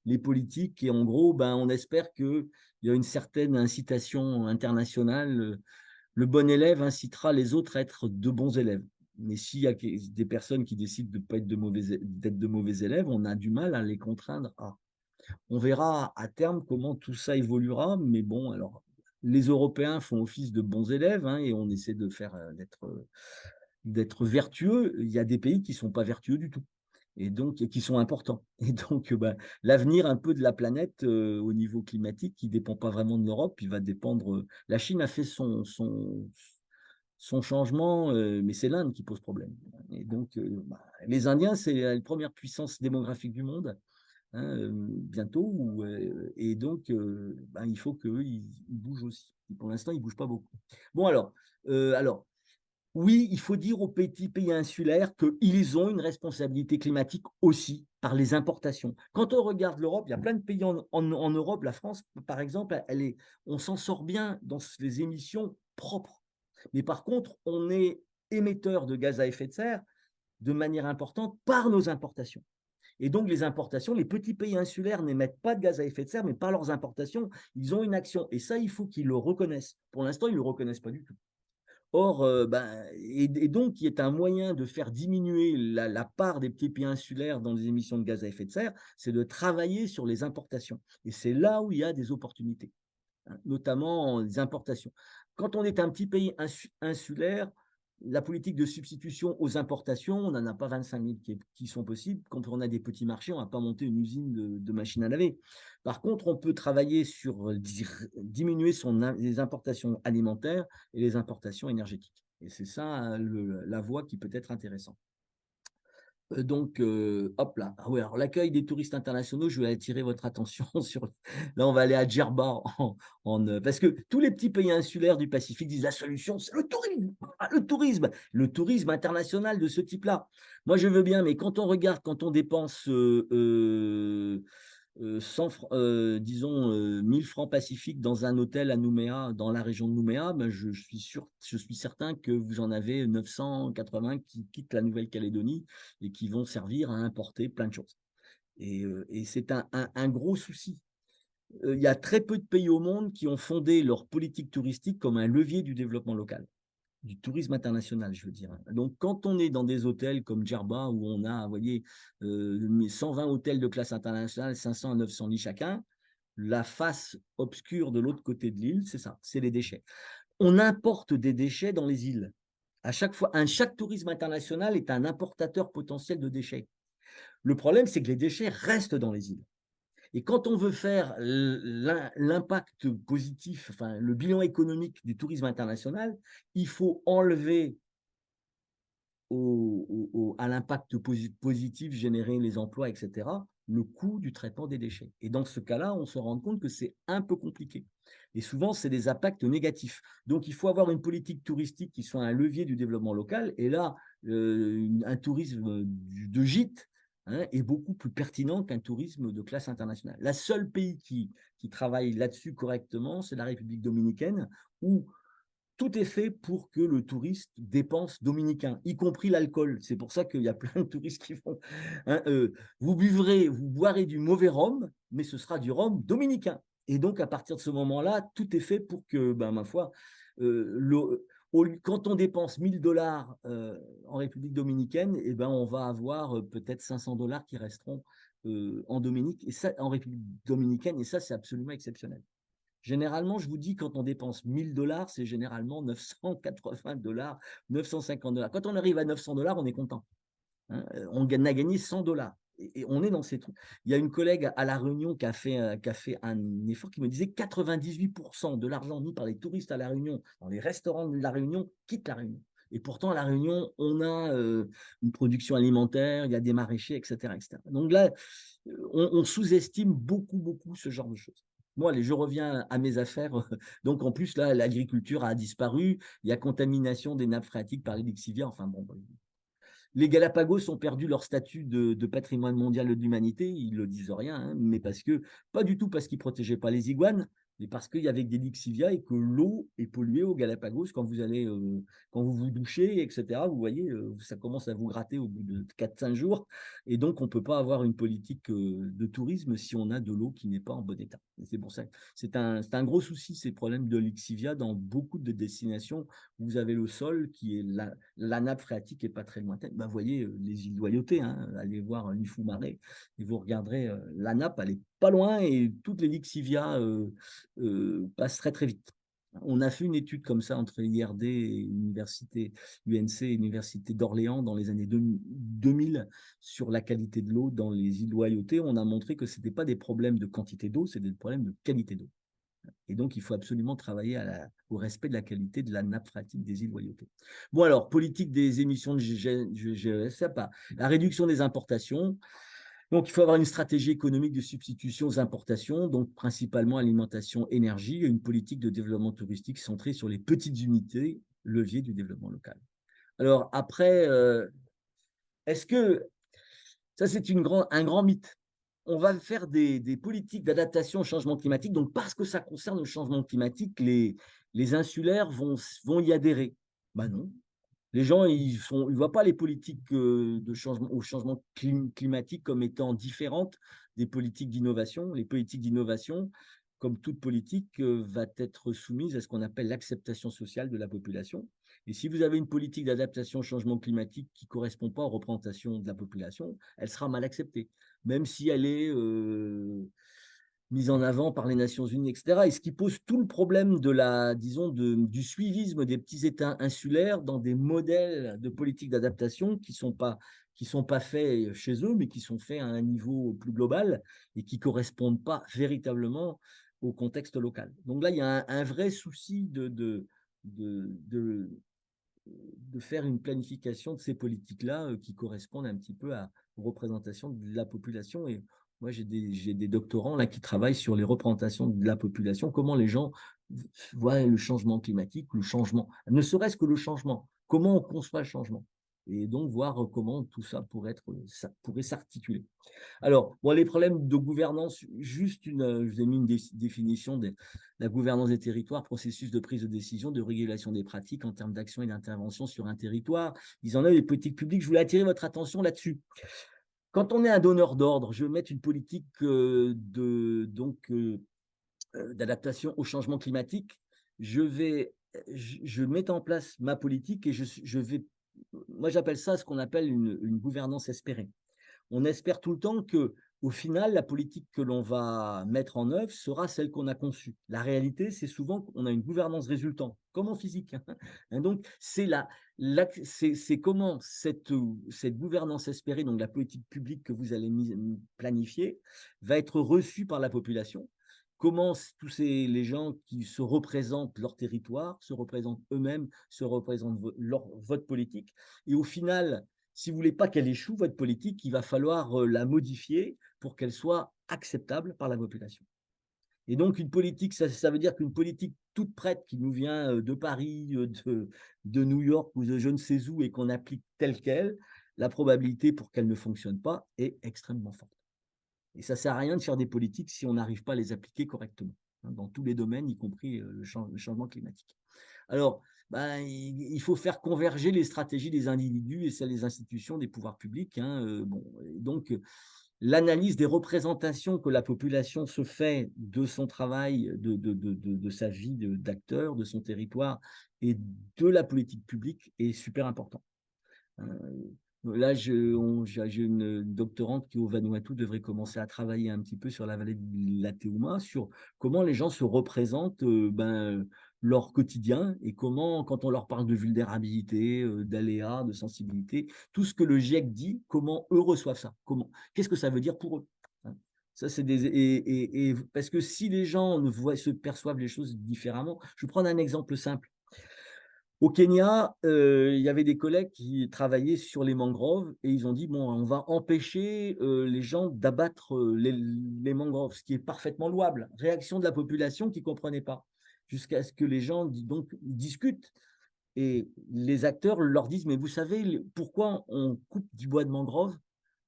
les politiques et en gros, ben, on espère qu'il y a une certaine incitation internationale. Le bon élève incitera les autres à être de bons élèves. Mais s'il y a des personnes qui décident de pas être d'être de mauvais élèves, on a du mal à les contraindre à. On verra à terme comment tout ça évoluera, mais bon, alors, les Européens font office de bons élèves, hein, et on essaie de faire d'être vertueux. Il y a des pays qui sont pas vertueux du tout et donc et qui sont importants. Et donc, bah, l'avenir un peu de la planète, au niveau climatique, qui dépend pas vraiment de l'Europe, il va dépendre, la Chine a fait son changement, mais c'est l'Inde qui pose problème. Et donc, bah, les Indiens, c'est la première puissance démographique du monde, hein, bientôt, et donc, ben, il faut qu'eux, ils bougent aussi. Et pour l'instant, ils ne bougent pas beaucoup. Bon, alors, oui, il faut dire aux petits pays insulaires qu'ils ont une responsabilité climatique aussi par les importations. Quand on regarde l'Europe, il y a plein de pays en Europe, la France, par exemple, on s'en sort bien dans les émissions propres. Mais par contre, on est émetteur de gaz à effet de serre de manière importante par nos importations. Et donc, les importations, les petits pays insulaires n'émettent pas de gaz à effet de serre, mais par leurs importations, ils ont une action. Et ça, il faut qu'ils le reconnaissent. Pour l'instant, ils ne le reconnaissent pas du tout. Or, ben, et donc, qui est un moyen de faire diminuer la part des petits pays insulaires dans les émissions de gaz à effet de serre, c'est de travailler sur les importations. Et c'est là où il y a des opportunités, hein, notamment les importations. Quand on est un petit pays insulaire, la politique de substitution aux importations, on n'en a pas 25 000 qui sont possibles. Quand on a des petits marchés, on ne va pas monter une usine de machines à laver. Par contre, on peut travailler sur diminuer les importations alimentaires et les importations énergétiques. Et c'est ça la voie qui peut être intéressante. Donc, hop là. Ah ouais, alors l'accueil des touristes internationaux, je vais attirer votre attention sur. Là, on va aller à Djerba, parce que tous les petits pays insulaires du Pacifique disent la solution, c'est le tourisme. Ah, le tourisme international de ce type-là. Moi, je veux bien, mais quand on regarde, quand on dépense disons, 1000 francs pacifiques dans un hôtel à Nouméa, dans la région de Nouméa, ben je suis certain que vous en avez 980 qui quittent la Nouvelle-Calédonie et qui vont servir à importer plein de choses. Et c'est un gros souci. Il y a très peu de pays au monde qui ont fondé leur politique touristique comme un levier du développement local, du tourisme international, je veux dire. Donc, quand on est dans des hôtels comme Djerba, où on a, vous voyez, 120 hôtels de classe internationale, 500 à 900 lits chacun, la face obscure de l'autre côté de l'île, c'est ça, c'est les déchets. On importe des déchets dans les îles. À chaque fois, chaque tourisme international est un importateur potentiel de déchets. Le problème, c'est que les déchets restent dans les îles. Et quand on veut faire l'impact positif, enfin, le bilan économique du tourisme international, il faut enlever à l'impact positif générer les emplois, etc., le coût du traitement des déchets. Et dans ce cas-là, on se rend compte que c'est un peu compliqué. Et souvent, c'est des impacts négatifs. Donc, il faut avoir une politique touristique qui soit un levier du développement local. Et là, un tourisme de gîte, hein, est beaucoup plus pertinent qu'un tourisme de classe internationale. Le seul pays qui travaille là-dessus correctement, c'est la République dominicaine, où tout est fait pour que le touriste dépense dominicain, y compris l'alcool. C'est pour ça qu'il y a plein de touristes qui font, hein, vous boirez du mauvais rhum, mais ce sera du rhum dominicain. Et donc, à partir de ce moment-là, tout est fait pour que, ben, ma foi, quand on dépense 1000 $ en République dominicaine, eh ben, on va avoir peut-être 500 $ qui resteront en Dominique, et ça, en République dominicaine, et ça, c'est absolument exceptionnel. Généralement, je vous dis, quand on dépense 1000 $, c'est généralement 980 $, 950 $. Quand on arrive à 900 $, on est content, hein. On a gagné 100 $. Et on est dans ces trucs. Il y a une collègue à La Réunion qui a fait un effort qui me disait 98% de l'argent mis par les touristes à La Réunion, dans les restaurants de La Réunion, quitte La Réunion. Et pourtant, à La Réunion, on a une production alimentaire, il y a des maraîchers, etc., etc. Donc là, on sous-estime beaucoup, beaucoup ce genre de choses. Moi, allez, je reviens à mes affaires. Donc, en plus, là, l'agriculture a disparu. Il y a contamination des nappes phréatiques par les lixiviats. Enfin, bon, Les Galapagos ont perdu leur statut de patrimoine mondial de l'humanité, ils ne le disent rien, hein, mais pas du tout parce qu'ils ne protégeaient pas les iguanes, mais parce qu'il y avait des lixivias et que l'eau est polluée aux Galapagos quand vous vous douchez, etc. Vous voyez, ça commence à vous gratter au bout de 4-5 jours. Et donc, on ne peut pas avoir une politique de tourisme si on a de l'eau qui n'est pas en bon état. C'est pour ça que c'est un gros souci, ces problèmes de lixivia dans beaucoup de destinations où vous avez le sol qui est la nappe phréatique n'est pas très lointaine. Ben, vous voyez les îles Loyauté, hein, allez voir Nifou-Marais et vous regarderez la nappe, elle est pas loin et toutes les lixivias passent très très vite. On a fait une étude comme ça entre l'IRD et l'université UNC et l'université d'Orléans dans les années 2000 sur la qualité de l'eau dans les îles Loyauté. On a montré que ce n'était pas des problèmes de quantité d'eau, c'était des problèmes de qualité d'eau. Et donc, il faut absolument travailler au respect de la qualité de la nappe phréatique des îles Loyauté. Bon, alors, politique des émissions de GES, la réduction des importations. Donc, il faut avoir une stratégie économique de substitution aux importations, donc principalement alimentation, énergie, et une politique de développement touristique centrée sur les petites unités, levier du développement local. Alors, après, est-ce que ça, c'est un grand mythe? On va faire des politiques d'adaptation au changement climatique. Donc, parce que ça concerne le changement climatique, les insulaires vont y adhérer. Ben non. Les gens, ils ne voient pas les politiques au changement climatique comme étant différentes des politiques d'innovation. Les politiques d'innovation, comme toute politique, va être soumise à ce qu'on appelle l'acceptation sociale de la population. Et si vous avez une politique d'adaptation au changement climatique qui ne correspond pas aux représentations de la population, elle sera mal acceptée, même si elle est mise en avant par les Nations Unies, etc. Et ce qui pose tout le problème du suivisme des petits États insulaires dans des modèles de politique d'adaptation qui sont pas faits chez eux, mais qui sont faits à un niveau plus global et qui ne correspondent pas véritablement au contexte local. Donc là, il y a un vrai souci de faire une planification de ces politiques-là qui correspondent un petit peu aux représentations de la population. Et moi, j'ai des doctorants là qui travaillent sur les représentations de la population, comment les gens voient le changement climatique, le changement, ne serait-ce que le changement, comment on conçoit le changement. Et donc, voir comment tout ça pourrait s'articuler. Alors, bon, les problèmes de gouvernance, je vous ai mis une définition de la gouvernance des territoires, processus de prise de décision, de régulation des pratiques en termes d'action et d'intervention sur un territoire. Ils en ont les politiques publiques. Je voulais attirer votre attention là-dessus. Quand on est un donneur d'ordre, je vais mettre une politique d'adaptation au changement climatique. Je mets en place ma politique et moi j'appelle ça ce qu'on appelle une gouvernance espérée. On espère tout le temps que, au final, la politique que l'on va mettre en œuvre sera celle qu'on a conçue. La réalité, c'est souvent qu'on a une gouvernance résultante, comme en physique. Donc, c'est comment cette gouvernance espérée, donc la politique publique que vous allez planifier, va être reçue par la population. Comment les gens qui se représentent leur territoire, se représentent eux-mêmes, se représentent votre politique. Et au final, si vous ne voulez pas qu'elle échoue, votre politique, il va falloir la modifier pour qu'elle soit acceptable par la population. Et donc, une politique, ça veut dire qu'une politique toute prête qui nous vient de Paris, de New York ou de je ne sais où et qu'on applique telle qu'elle, la probabilité pour qu'elle ne fonctionne pas est extrêmement forte. Et ça ne sert à rien de faire des politiques si on n'arrive pas à les appliquer correctement, dans tous les domaines, y compris le changement climatique. Alors, il faut faire converger les stratégies des individus et celles des institutions, des pouvoirs publics. Donc, l'analyse des représentations que la population se fait de son travail, de sa vie d'acteur, de son territoire et de la politique publique est super important. Là, j'ai une doctorante qui, au Vanuatu, devrait commencer à travailler un petit peu sur la vallée de l'Ateuma, sur comment les gens se représentent leur quotidien et comment, quand on leur parle de vulnérabilité, d'aléas, de sensibilité, tout ce que le GIEC dit, comment eux reçoivent ça, qu'est-ce que ça veut dire pour eux. Ça, parce que si les gens se perçoivent les choses différemment, je vais prendre un exemple simple. Au Kenya, il y avait des collègues qui travaillaient sur les mangroves et ils ont dit, bon, on va empêcher les gens d'abattre les mangroves, ce qui est parfaitement louable. Réaction de la population qui ne comprenait pas, jusqu'à ce que les gens discutent Et les acteurs leur disent: «Mais vous savez, pourquoi on coupe du bois de mangrove?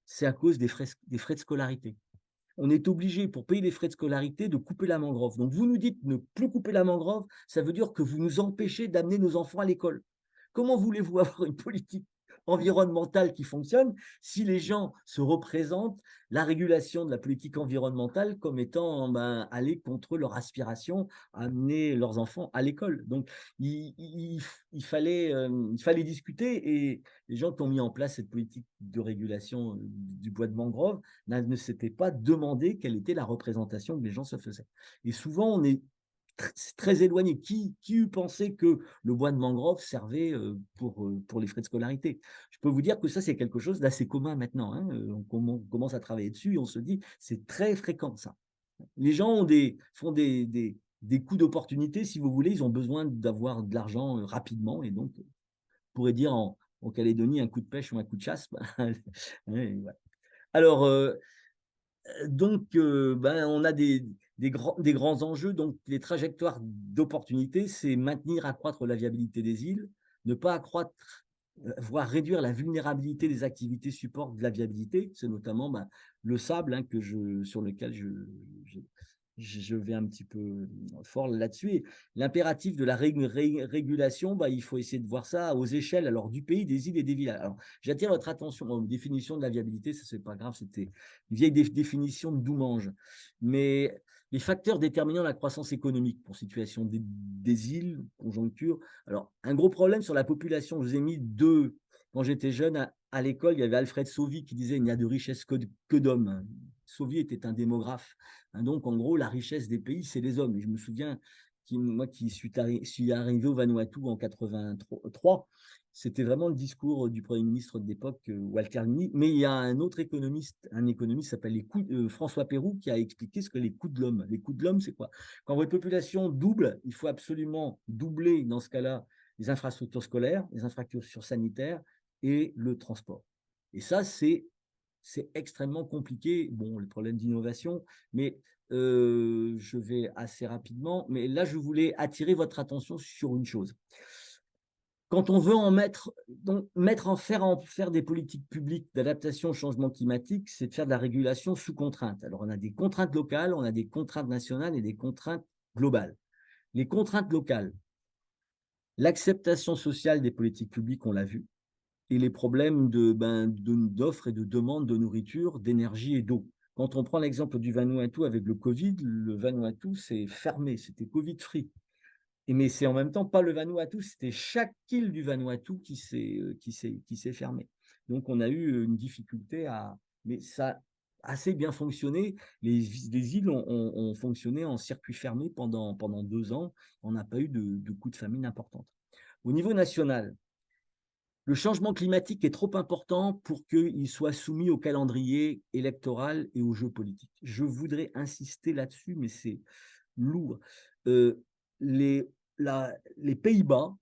C'est à cause des frais de scolarité. On est obligé, pour payer les frais de scolarité, de couper la mangrove. Donc vous nous dites ne plus couper la mangrove, ça veut dire que vous nous empêchez d'amener nos enfants à l'école. Comment voulez-vous avoir une politique environnementale qui fonctionne si les gens se représentent la régulation de la politique environnementale comme étant ben, aller contre leur aspiration à amener leurs enfants à l'école. Donc il fallait discuter et les gens qui ont mis en place cette politique de régulation du bois de mangrove ne s'étaient pas demandé quelle était la représentation que les gens se faisaient. Et souvent, on est très éloigné. Qui eût pensé que le bois de mangrove servait pour les frais de scolarité? Je peux vous dire que ça, c'est quelque chose d'assez commun maintenant. Hein. On commence à travailler dessus et on se dit, c'est très fréquent ça. Les gens font des coups d'opportunité, si vous voulez, ils ont besoin d'avoir de l'argent rapidement et donc, on pourrait dire en Calédonie, un coup de pêche ou un coup de chasse. Voilà. Alors, donc, ben, on a des grands enjeux. Donc, les trajectoires d'opportunités, c'est maintenir, accroître la viabilité des îles, ne pas accroître, voire réduire la vulnérabilité des activités support de la viabilité. C'est notamment ben, le sable hein, sur lequel je vais un petit peu fort là-dessus. Et l'impératif de la régulation, bah, il faut essayer de voir ça aux échelles alors, du pays, des îles et des villages. Alors, j'attire votre attention aux définitions de la viabilité, ça c'est pas grave, c'était une vieille définition de Doumange. Mais les facteurs déterminant la croissance économique pour situation des îles, conjoncture. Alors, un gros problème sur la population, je vous ai mis deux. Quand j'étais jeune, à l'école, il y avait Alfred Sauvy qui disait il n'y a de richesse que d'hommes. Sauvy était un démographe. Hein, donc, en gros, la richesse des pays, c'est les hommes. Et je me souviens, moi qui suis arrivé au Vanuatu en 83, c'était vraiment le discours du Premier ministre de l'époque, Walter Lini. Mais il y a un autre économiste, qui s'appelle François Pérou, qui a expliqué ce que les coûts de l'homme. Les coûts de l'homme, c'est quoi? Quand votre population double, il faut absolument doubler, dans ce cas-là, les infrastructures scolaires, les infrastructures sanitaires et le transport. Et ça, c'est extrêmement compliqué. Bon, le problème d'innovation, mais je vais assez rapidement. Mais là, je voulais attirer votre attention sur une chose. Quand on veut faire des politiques publiques d'adaptation au changement climatique, c'est de faire de la régulation sous contrainte. Alors, on a des contraintes locales, on a des contraintes nationales et des contraintes globales. Les contraintes locales, l'acceptation sociale des politiques publiques, on l'a vu, et les problèmes d'offres et de demande de nourriture, d'énergie et d'eau. Quand on prend l'exemple du Vanuatu avec le Covid, le Vanuatu s'est fermé, c'était Covid-free. Mais c'est en même temps pas le Vanuatu, c'était chaque île du Vanuatu qui s'est fermée. Donc on a eu une difficulté mais ça a assez bien fonctionné. Les îles ont fonctionné en circuit fermé pendant 2 ans. On n'a pas eu de coup de famine importante. Au niveau national, le changement climatique est trop important pour qu'il soit soumis au calendrier électoral et aux jeux politiques. Je voudrais insister là-dessus, mais c'est lourd. Les, les Pays-Bas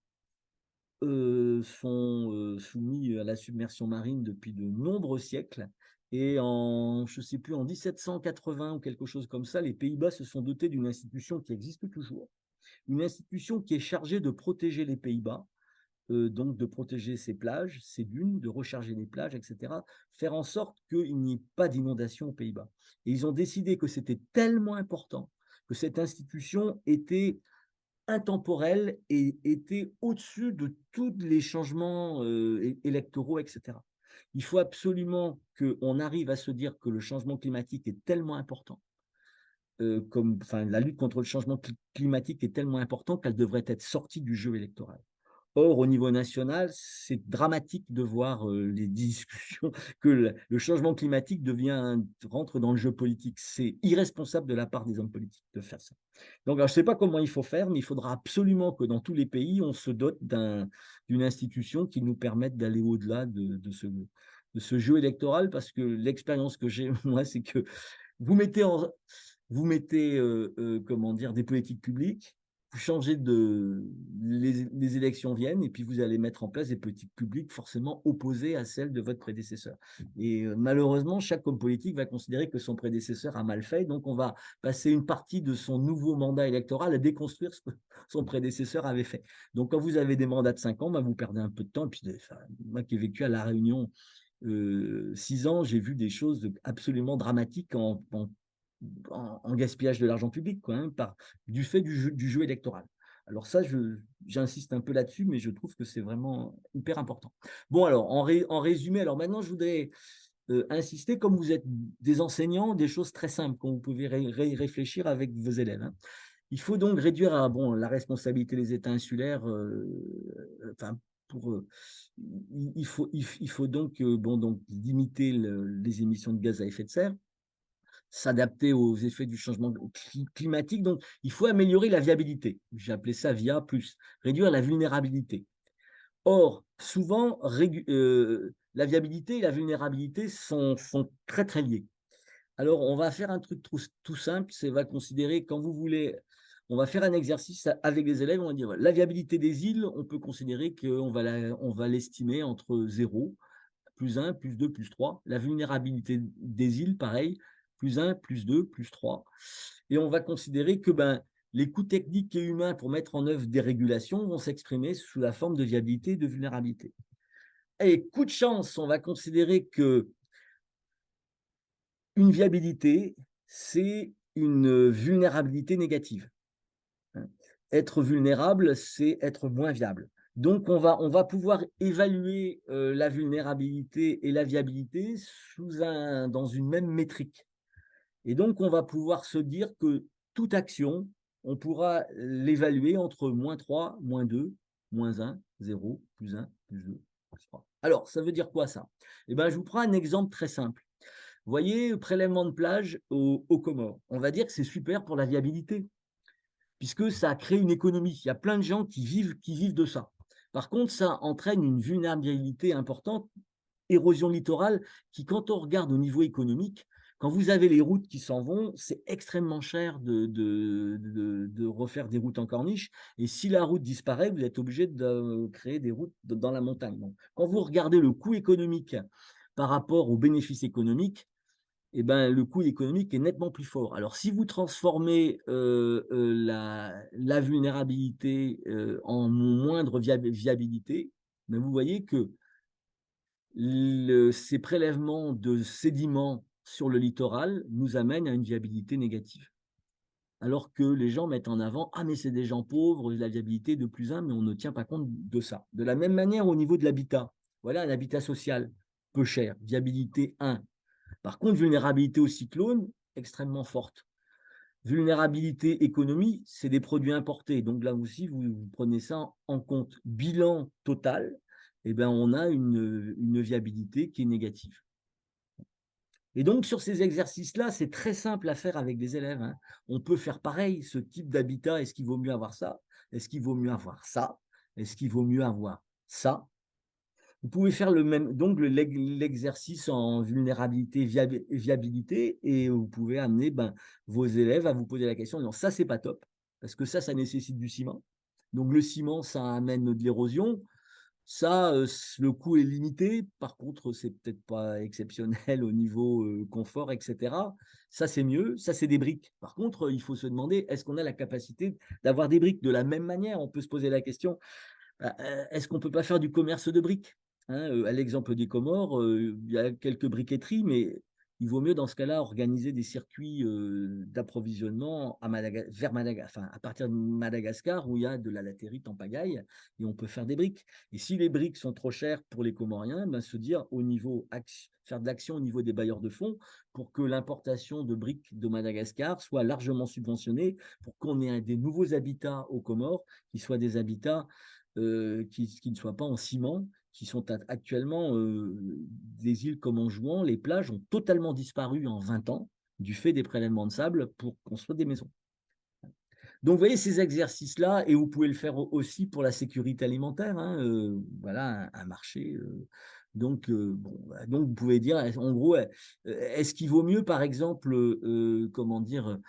sont soumis à la submersion marine depuis de nombreux siècles. Et je ne sais plus, en 1780 ou quelque chose comme ça, les Pays-Bas se sont dotés d'une institution qui existe toujours, une institution qui est chargée de protéger les Pays-Bas, donc de protéger ces plages, ces dunes, de recharger les plages, etc., faire en sorte qu'il n'y ait pas d'inondation aux Pays-Bas. Et ils ont décidé que c'était tellement important que cette institution était intemporelle et était au-dessus de tous les changements électoraux, etc. Il faut absolument qu'on arrive à se dire que le changement climatique est tellement important, la lutte contre le changement climatique est tellement important qu'elle devrait être sortie du jeu électoral. Or, au niveau national, c'est dramatique de voir les discussions que le changement climatique rentre dans le jeu politique. C'est irresponsable de la part des hommes politiques de faire ça. Donc, alors, je ne sais pas comment il faut faire, mais il faudra absolument que dans tous les pays, on se dote d'une institution qui nous permette d'aller au-delà de ce jeu électoral, parce que l'expérience que j'ai, moi, c'est que vous mettez, comment dire, des politiques publiques, vous changez les élections viennent et puis vous allez mettre en place des politiques publiques forcément opposées à celles de votre prédécesseur. Et malheureusement, chaque homme politique va considérer que son prédécesseur a mal fait, donc on va passer une partie de son nouveau mandat électoral à déconstruire ce que son prédécesseur avait fait. Donc quand vous avez des mandats de 5 ans, bah, vous perdez un peu de temps. Et puis, enfin, moi qui ai vécu à La Réunion 6 ans, j'ai vu des choses absolument dramatiques en gaspillage de l'argent public, quoi, hein, du fait du jeu électoral. Alors ça, j'insiste un peu là-dessus, mais je trouve que c'est vraiment hyper important. Bon, alors, en résumé, alors maintenant, je voudrais insister, comme vous êtes des enseignants, des choses très simples, qu'on vous pouvez réfléchir avec vos élèves, hein. Il faut donc réduire bon, la responsabilité des États insulaires, enfin, pour, il faut donc, bon, donc limiter les émissions de gaz à effet de serre, s'adapter aux effets du changement climatique. Donc, il faut améliorer la viabilité. J'ai appelé ça VIA+, réduire la vulnérabilité. Or, souvent, la viabilité et la vulnérabilité sont très, très liées. Alors, on va faire un truc tout simple, c'est va considérer, quand vous voulez, on va faire un exercice avec les élèves, on va dire, voilà, la viabilité des îles, on peut considérer qu'on va l'estimer entre 0, plus 1, plus 2, plus 3. La vulnérabilité des îles, pareil, plus 1, plus 2, plus 3. Et on va considérer que les coûts techniques et humains pour mettre en œuvre des régulations vont s'exprimer sous la forme de viabilité et de vulnérabilité. Et coup de chance, on va considérer que une viabilité, c'est une vulnérabilité négative. Être vulnérable, c'est être moins viable. Donc, on va pouvoir évaluer la vulnérabilité et la viabilité dans une même métrique. Et donc, on va pouvoir se dire que toute action, on pourra l'évaluer entre -3, -2, -1, 0, +1, +2, +3. Alors, ça veut dire quoi ça? Eh bien, je vous prends un exemple très simple. Vous voyez, prélèvement de plage aux Comores. On va dire que c'est super pour la viabilité, puisque ça crée une économie. Il y a plein de gens qui vivent de ça. Par contre, ça entraîne une vulnérabilité importante, érosion littorale, qui, quand on regarde au niveau économique, quand vous avez les routes qui s'en vont, c'est extrêmement cher de refaire des routes en corniche. Et si la route disparaît, vous êtes obligé de créer des routes dans la montagne. Donc, quand vous regardez le coût économique par rapport au bénéfice économique, eh ben, le coût économique est nettement plus fort. Alors, si vous transformez la vulnérabilité en moindre viabilité, ben, vous voyez que ces prélèvements de sédiments sur le littoral nous amènent à une viabilité négative. Alors que les gens mettent en avant, ah mais c'est des gens pauvres, la viabilité de +1, mais on ne tient pas compte de ça. De la même manière, au niveau de l'habitat, voilà un habitat social peu cher, viabilité 1. Par contre, vulnérabilité au cyclone, extrêmement forte. Vulnérabilité économie, c'est des produits importés. Donc là aussi, vous prenez ça en compte. Bilan total, eh ben, on a une viabilité qui est négative. Et donc, sur ces exercices-là, c'est très simple à faire avec des élèves, hein. On peut faire pareil, ce type d'habitat, est-ce qu'il vaut mieux avoir ça? Est-ce qu'il vaut mieux avoir ça? Est-ce qu'il vaut mieux avoir ça? Vous pouvez faire le même, donc l'exercice en vulnérabilité, viabilité, et vous pouvez amener vos élèves à vous poser la question, non, ça, c'est pas top, parce que ça nécessite du ciment. Donc, le ciment, ça amène de l'érosion. Ça, le coût est limité. Par contre, c'est peut-être pas exceptionnel au niveau confort, etc. Ça, c'est mieux. Ça, c'est des briques. Par contre, il faut se demander, est-ce qu'on a la capacité d'avoir des briques? De la même manière, on peut se poser la question, est-ce qu'on ne peut pas faire du commerce de briques, hein, à l'exemple des Comores, il y a quelques briqueteries, mais il vaut mieux dans ce cas-là organiser des circuits d'approvisionnement vers Madagascar, enfin, à partir de Madagascar, où il y a de la latérite en pagaille, et on peut faire des briques. Et si les briques sont trop chères pour les Comoriens, se dire faire de l'action au niveau des bailleurs de fonds pour que l'importation de briques de Madagascar soit largement subventionnée, pour qu'on ait des nouveaux habitats aux Comores, qui soient des habitats qui ne soient pas en ciment, qui sont actuellement des îles comme Anjouan. Les plages ont totalement disparu en 20 ans du fait des prélèvements de sable pour construire des maisons. Donc, vous voyez ces exercices-là, et vous pouvez le faire aussi pour la sécurité alimentaire, hein, voilà, un marché. Bon, bah, donc vous pouvez dire, en gros, est-ce qu'il vaut mieux, par exemple, comment dire,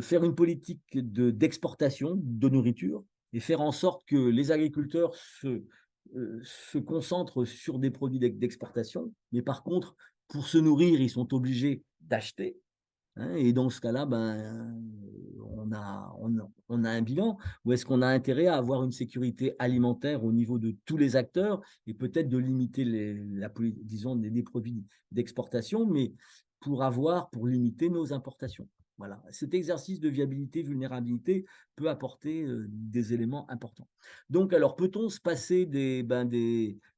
faire une politique d'exportation de nourriture et faire en sorte que les agriculteurs se concentrent sur des produits d'exportation, mais par contre, pour se nourrir, ils sont obligés d'acheter, hein, et dans ce cas-là, ben, on a un bilan. Ou est-ce qu'on a intérêt à avoir une sécurité alimentaire au niveau de tous les acteurs et peut-être de limiter disons, des produits d'exportation, mais pour limiter nos importations. Voilà. Cet exercice de viabilité, vulnérabilité peut apporter des éléments importants. Donc, alors, peut-on se passer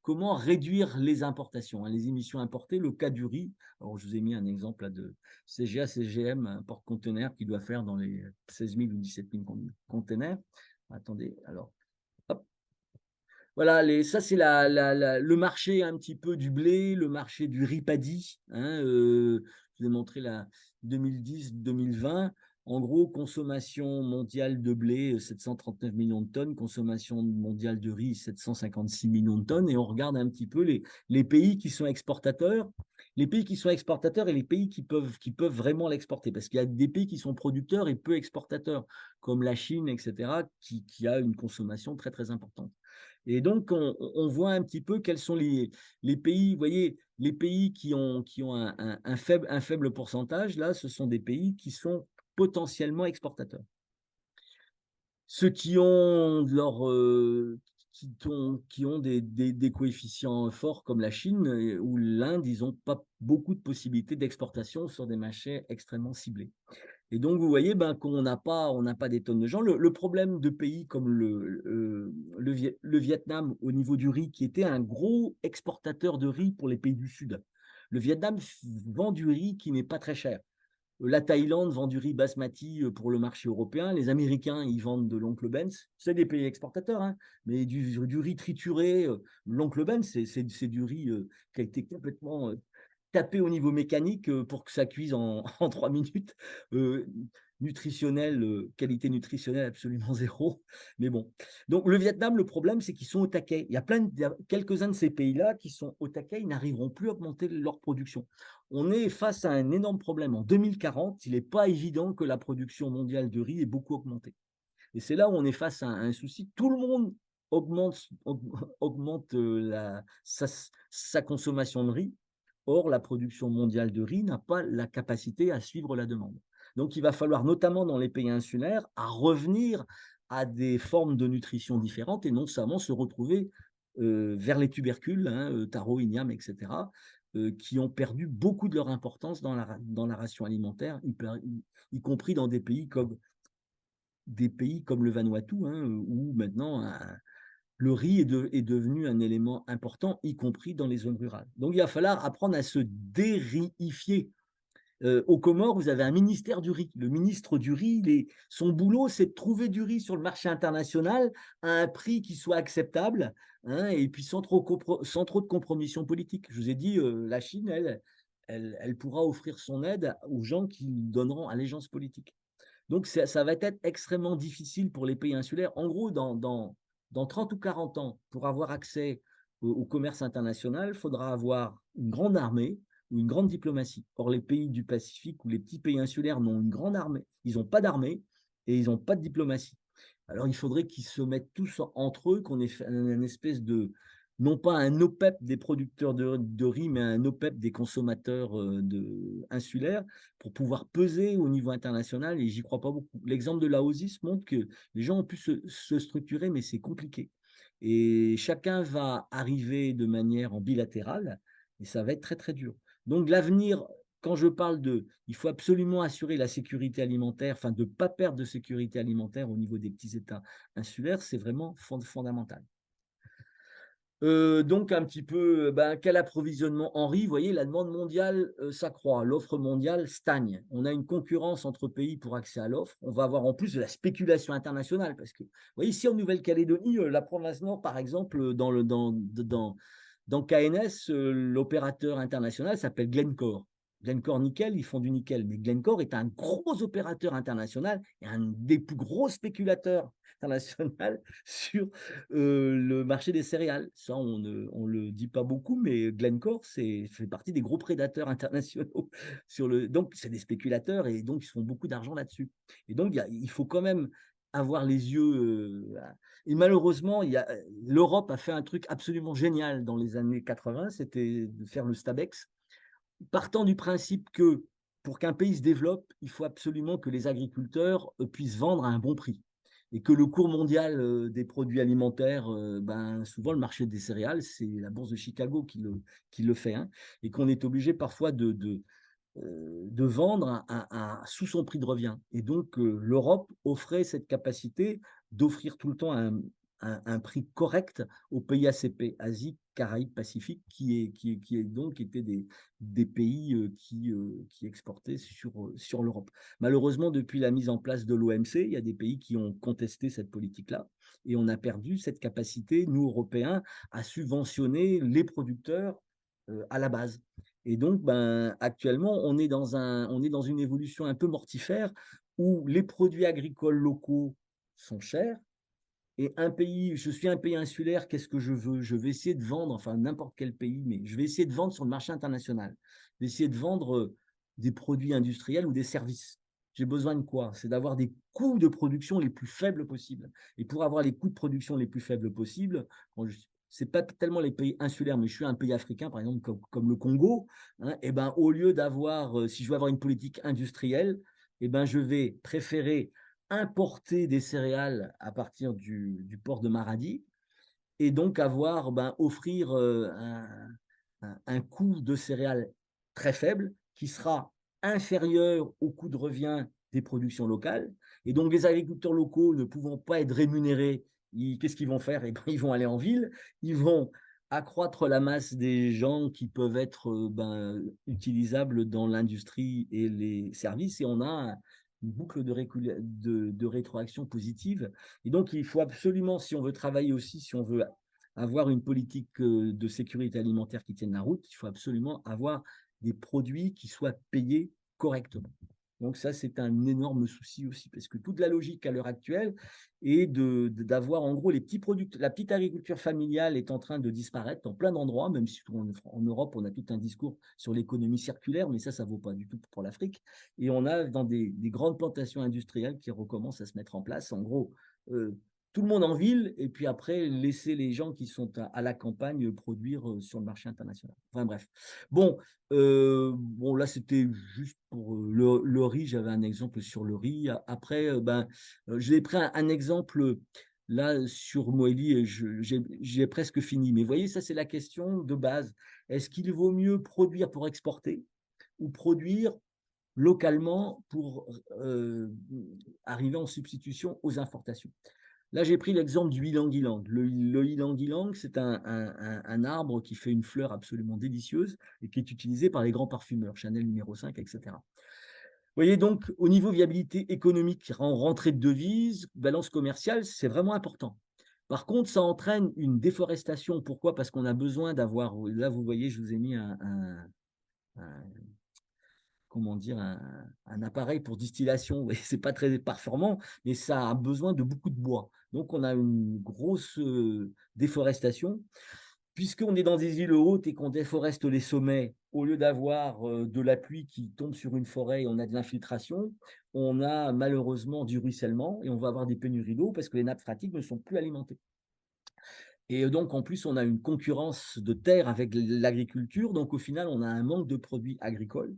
comment réduire les importations, hein, les émissions importées, le cas du riz. Alors, je vous ai mis un exemple là, de CGA, CGM, un porte-conteneur qui doit faire dans les 16 000 ou 17 000 conteneurs. Attendez, alors, hop. Voilà, ça c'est le marché un petit peu du blé, le marché du riz paddy, hein, je vous ai montré la 2010-2020. En gros, consommation mondiale de blé, 739 millions de tonnes, consommation mondiale de riz, 756 millions de tonnes. Et on regarde un petit peu les pays qui sont exportateurs, les pays qui sont exportateurs et les pays qui peuvent vraiment l'exporter. Parce qu'il y a des pays qui sont producteurs et peu exportateurs, comme la Chine, etc., qui a une consommation très, très importante. Et donc, on voit un petit peu quels sont les pays, vous voyez, les pays qui ont un faible pourcentage, là, ce sont des pays qui sont potentiellement exportateurs. Ceux qui ont qui ont des coefficients forts comme la Chine ou l'Inde, ils n'ont pas beaucoup de possibilités d'exportation sur des marchés extrêmement ciblés. Et donc, vous voyez qu'on n'a pas des tonnes de gens. Le problème de pays comme le Vietnam au niveau du riz, qui était un gros exportateur de riz pour les pays du Sud. Le Vietnam vend du riz qui n'est pas très cher. La Thaïlande vend du riz basmati pour le marché européen. Les Américains, ils vendent de l'Oncle Ben's. C'est des pays exportateurs, hein, mais du riz trituré. L'Oncle Ben's, c'est du riz qui a été complètement taper au niveau mécanique pour que ça cuise en 3 minutes. Euh, Nutritionnel, qualité nutritionnelle absolument zéro. Mais bon. Donc le Vietnam, le problème, c'est qu'ils sont au taquet. Il y a quelques-uns de ces pays-là qui sont au taquet, ils n'arriveront plus à augmenter leur production. On est face à un énorme problème. En 2040, il n'est pas évident que la production mondiale de riz ait beaucoup augmenté. Et c'est là où on est face à un souci. Tout le monde augmente sa consommation de riz. Or, la production mondiale de riz n'a pas la capacité à suivre la demande. Donc, il va falloir, notamment dans les pays insulaires, à revenir à des formes de nutrition différentes et non seulement se retrouver vers les tubercules, hein, taro, igname, etc., qui ont perdu beaucoup de leur importance dans la ration alimentaire, y compris dans des pays comme le Vanuatu, hein, où maintenant le riz est devenu un élément important, y compris dans les zones rurales. Donc il va falloir apprendre à se dériifier. Aux Comores, vous avez un ministère du riz. Le ministre du riz, son boulot, c'est de trouver du riz sur le marché international à un prix qui soit acceptable, hein, et puis sans trop de compromission politique. Je vous ai dit, la Chine, elle pourra offrir son aide aux gens qui donneront allégeance politique. Donc, ça va être extrêmement difficile pour les pays insulaires. En gros, dans 30 ou 40 ans, pour avoir accès au commerce international, il faudra avoir une grande armée ou une grande diplomatie. Or, les pays du Pacifique ou les petits pays insulaires n'ont une grande armée, ils n'ont pas d'armée et ils n'ont pas de diplomatie. Alors, il faudrait qu'ils se mettent tous entre eux, qu'on ait une espèce de, non pas un OPEP des producteurs de riz, mais un OPEP des consommateurs insulaires pour pouvoir peser au niveau international. Et j'y crois pas beaucoup. L'exemple de la OSIS montre que les gens ont pu se structurer, mais c'est compliqué. Et chacun va arriver de manière en bilatérale, et ça va être très, très dur. Donc, l'avenir, quand je parle il faut absolument assurer la sécurité alimentaire, enfin de ne pas perdre de sécurité alimentaire au niveau des petits États insulaires, c'est vraiment fondamental. Donc un petit peu, quel approvisionnement en riz? Vous voyez, la demande mondiale s'accroît, l'offre mondiale stagne. On a une concurrence entre pays pour accès à l'offre. On va avoir en plus de la spéculation internationale parce que, vous voyez, ici en Nouvelle-Calédonie, la province Nord, par exemple, dans KNS, l'opérateur international s'appelle Glencore. Glencore Nickel, ils font du nickel, mais Glencore est un gros opérateur international et un des plus gros spéculateurs internationaux sur le marché des céréales. Ça, on ne le dit pas beaucoup, mais Glencore fait partie des gros prédateurs internationaux. Donc, c'est des spéculateurs et donc ils se font beaucoup d'argent là-dessus. Et donc, il faut quand même avoir les yeux. Et malheureusement, l'Europe a fait un truc absolument génial dans les années 80, c'était de faire le Stabex, partant du principe que pour qu'un pays se développe, il faut absolument que les agriculteurs puissent vendre à un bon prix. Et que le cours mondial des produits alimentaires, souvent le marché des céréales, c'est la bourse de Chicago qui le fait, hein, et qu'on est obligé parfois de vendre sous son prix de revient. Et donc, l'Europe offrait cette capacité d'offrir tout le temps un prix correct aux pays ACP, Asie, Caraïbes, Pacifique, qui donc étaient des pays qui exportaient sur l'Europe. Malheureusement, depuis la mise en place de l'OMC, il y a des pays qui ont contesté cette politique-là et on a perdu cette capacité, nous, Européens, à subventionner les producteurs à la base. Et donc, actuellement, on est dans une évolution un peu mortifère où les produits agricoles locaux sont chers. Et je suis un pays insulaire, qu'est-ce que je veux? Je vais essayer de vendre, enfin n'importe quel pays, mais je vais essayer de vendre sur le marché international. Je vais essayer de vendre des produits industriels ou des services. J'ai besoin de quoi? C'est d'avoir des coûts de production les plus faibles possibles. Et pour avoir les coûts de production les plus faibles possibles, ce n'est pas tellement les pays insulaires, mais je suis un pays africain, par exemple, comme le Congo, hein, et au lieu d'avoir, si je veux avoir une politique industrielle, je vais préférer importer des céréales à partir du port de Maradi et donc offrir un coût de céréales très faible qui sera inférieur au coût de revient des productions locales. Et donc, les agriculteurs locaux ne pouvant pas être rémunérés, qu'est-ce qu'ils vont faire? Ils vont aller en ville, ils vont accroître la masse des gens qui peuvent être utilisables dans l'industrie et les services. Et on a une boucle de rétroaction positive. Et donc, il faut absolument, si on veut travailler aussi, si on veut avoir une politique de sécurité alimentaire qui tienne la route, il faut absolument avoir des produits qui soient payés correctement. Donc ça, c'est un énorme souci aussi, parce que toute la logique à l'heure actuelle est d'avoir en gros les petits produits. La petite agriculture familiale est en train de disparaître dans plein d'endroits, même si en Europe, on a tout un discours sur l'économie circulaire, mais ça ne vaut pas du tout pour l'Afrique. Et on a dans des grandes plantations industrielles qui recommencent à se mettre en place. En gros, tout le monde en ville, et puis après, laisser les gens qui sont à la campagne produire sur le marché international. Enfin bref. Bon, là, c'était juste pour le riz. J'avais un exemple sur le riz. Après, j'ai pris un exemple là sur Moëli et j'ai presque fini. Mais vous voyez, ça, c'est la question de base. Est-ce qu'il vaut mieux produire pour exporter ou produire localement pour arriver en substitution aux importations? Là, j'ai pris l'exemple du ylang-ylang. Le ylang-ylang, c'est un arbre qui fait une fleur absolument délicieuse et qui est utilisé par les grands parfumeurs, Chanel numéro 5, etc. Vous voyez donc, au niveau viabilité économique, en rentrée de devises, balance commerciale, c'est vraiment important. Par contre, ça entraîne une déforestation. Pourquoi? Parce qu'on a besoin d'avoir, là vous voyez, je vous ai mis comment dire, un appareil pour distillation. C'est pas très performant, mais ça a besoin de beaucoup de bois. Donc, on a une grosse déforestation. Puisqu'on est dans des îles hautes et qu'on déforeste les sommets, au lieu d'avoir de la pluie qui tombe sur une forêt et on a de l'infiltration, on a malheureusement du ruissellement et on va avoir des pénuries d'eau parce que les nappes phréatiques ne sont plus alimentées. Et donc, en plus, on a une concurrence de terre avec l'agriculture. Donc, au final, on a un manque de produits agricoles.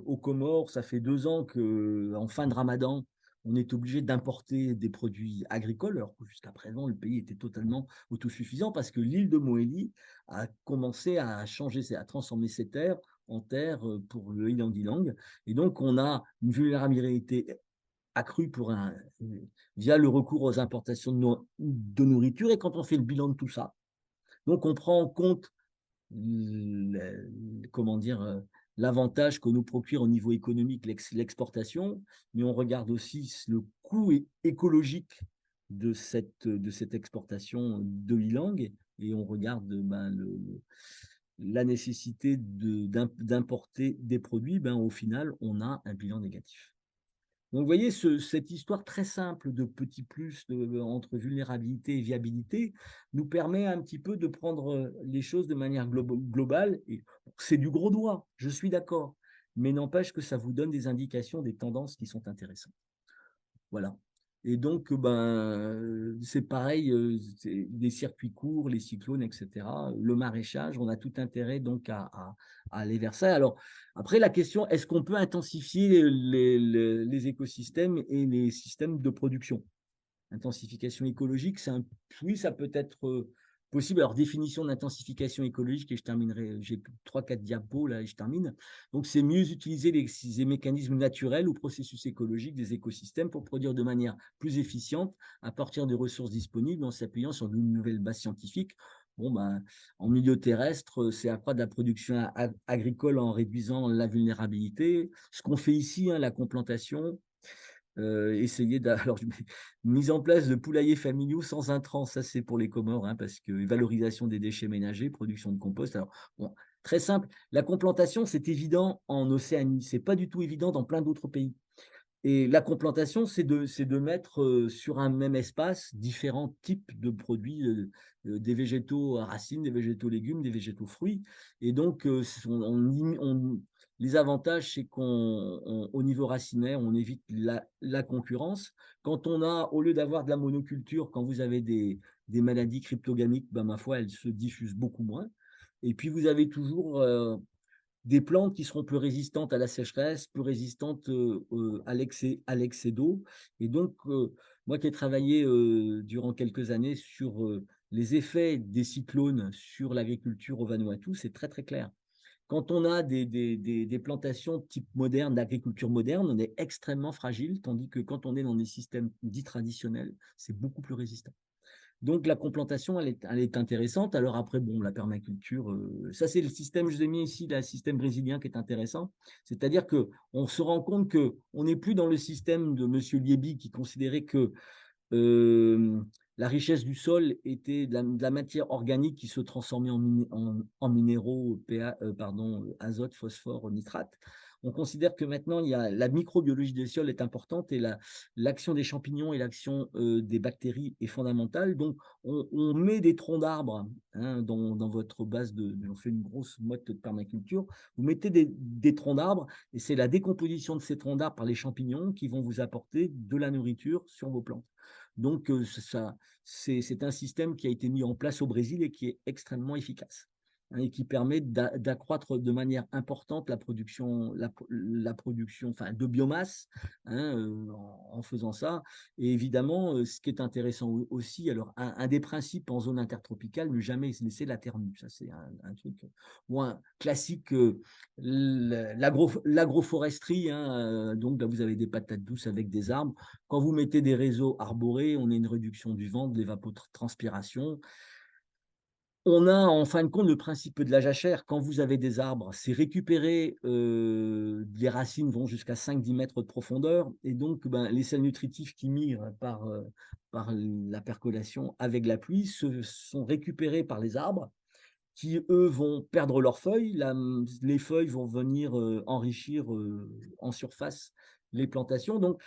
Aux Comores, ça fait 2 ans qu'en fin de Ramadan, on est obligé d'importer des produits agricoles, alors que jusqu'à présent, le pays était totalement autosuffisant parce que l'île de Mohéli a commencé à à transformer ses terres en terres pour le ylang-ylang. Et donc, on a une vulnérabilité accrue via le recours aux importations de nourriture. Et quand on fait le bilan de tout ça, donc on prend en compte comment dire, l'avantage que nous procure au niveau économique l'exportation, mais on regarde aussi le coût écologique de cette exportation de ylang et on regarde la nécessité d'importer des produits, ben, au final, on a un bilan négatif. Donc, vous voyez, cette histoire très simple de petits plus entre vulnérabilité et viabilité nous permet un petit peu de prendre les choses de manière globale. Et c'est du gros doigt, je suis d'accord, mais n'empêche que ça vous donne des indications, des tendances qui sont intéressantes. Voilà. Et donc, c'est pareil, les circuits courts, les cyclones, etc. Le maraîchage, on a tout intérêt donc à aller vers ça. Alors, après, la question, est-ce qu'on peut intensifier les écosystèmes et les systèmes de production? Intensification écologique, oui, ça peut être possible. Alors, définition d'intensification écologique, et je terminerai, j'ai 3-4 diapos là et je termine. Donc, c'est mieux utiliser les mécanismes naturels ou processus écologiques des écosystèmes pour produire de manière plus efficiente à partir des ressources disponibles en s'appuyant sur de nouvelles bases scientifiques. Bon, ben, en milieu terrestre, c'est accroître la production agricole en réduisant la vulnérabilité. Ce qu'on fait ici, hein, la complantation, essayer alors mise en place de poulaillers familiaux sans intrants, ça c'est pour les Comores, hein, parce que valorisation des déchets ménagers, production de compost. Alors bon, très simple, la complantation c'est évident en Océanie, c'est pas du tout évident dans plein d'autres pays. Et la complantation, c'est de mettre sur un même espace différents types de produits, des végétaux à racines, des végétaux légumes, des végétaux fruits. Et donc, les avantages, c'est qu'au niveau racinaire, on évite la concurrence. Quand on a, au lieu d'avoir de la monoculture, quand vous avez des maladies cryptogamiques, ben, ma foi, elles se diffusent beaucoup moins. Et puis, vous avez toujours des plantes qui seront plus résistantes à la sécheresse, plus résistantes à l'excès d'eau. Et donc, moi qui ai travaillé durant quelques années sur les effets des cyclones sur l'agriculture au Vanuatu, c'est très très clair. Quand on a des plantations type moderne, d'agriculture moderne, on est extrêmement fragile, tandis que quand on est dans des systèmes dits traditionnels, c'est beaucoup plus résistant. Donc, la complantation, elle est intéressante. Alors après, bon, la permaculture, ça c'est le système, je vous ai mis ici, le système brésilien qui est intéressant. C'est-à-dire qu'on se rend compte qu'on n'est plus dans le système de M. Lieby qui considérait que la richesse du sol était de la matière organique qui se transformait en minéraux, azote, phosphore, nitrate. On considère que maintenant, la microbiologie des sols est importante et l'action des champignons et l'action des bactéries est fondamentale. Donc, on met des troncs d'arbres, hein, dans votre base on fait une grosse motte de permaculture. Vous mettez des troncs d'arbres et c'est la décomposition de ces troncs d'arbres par les champignons qui vont vous apporter de la nourriture sur vos plantes. Donc, c'est un système qui a été mis en place au Brésil et qui est extrêmement efficace, hein, et qui permet d'accroître de manière importante la production enfin, de biomasse, hein, en faisant ça. Et évidemment, ce qui est intéressant aussi, alors un des principes en zone intertropicale, ne jamais laisser la terre nue. Ça, c'est un truc classique, l'agroforesterie, hein, donc là, vous avez des patates douces avec des arbres. Quand vous mettez des réseaux arborés, on a une réduction du vent, de l'évapotranspiration. On a en fin de compte le principe de la jachère. Quand vous avez des arbres, c'est récupéré, les racines vont jusqu'à 5-10 mètres de profondeur et donc les sels nutritifs qui migrent par la percolation avec la pluie sont récupérés par les arbres qui, eux, vont perdre leurs feuilles. Les feuilles vont venir enrichir en surface les plantations. Donc,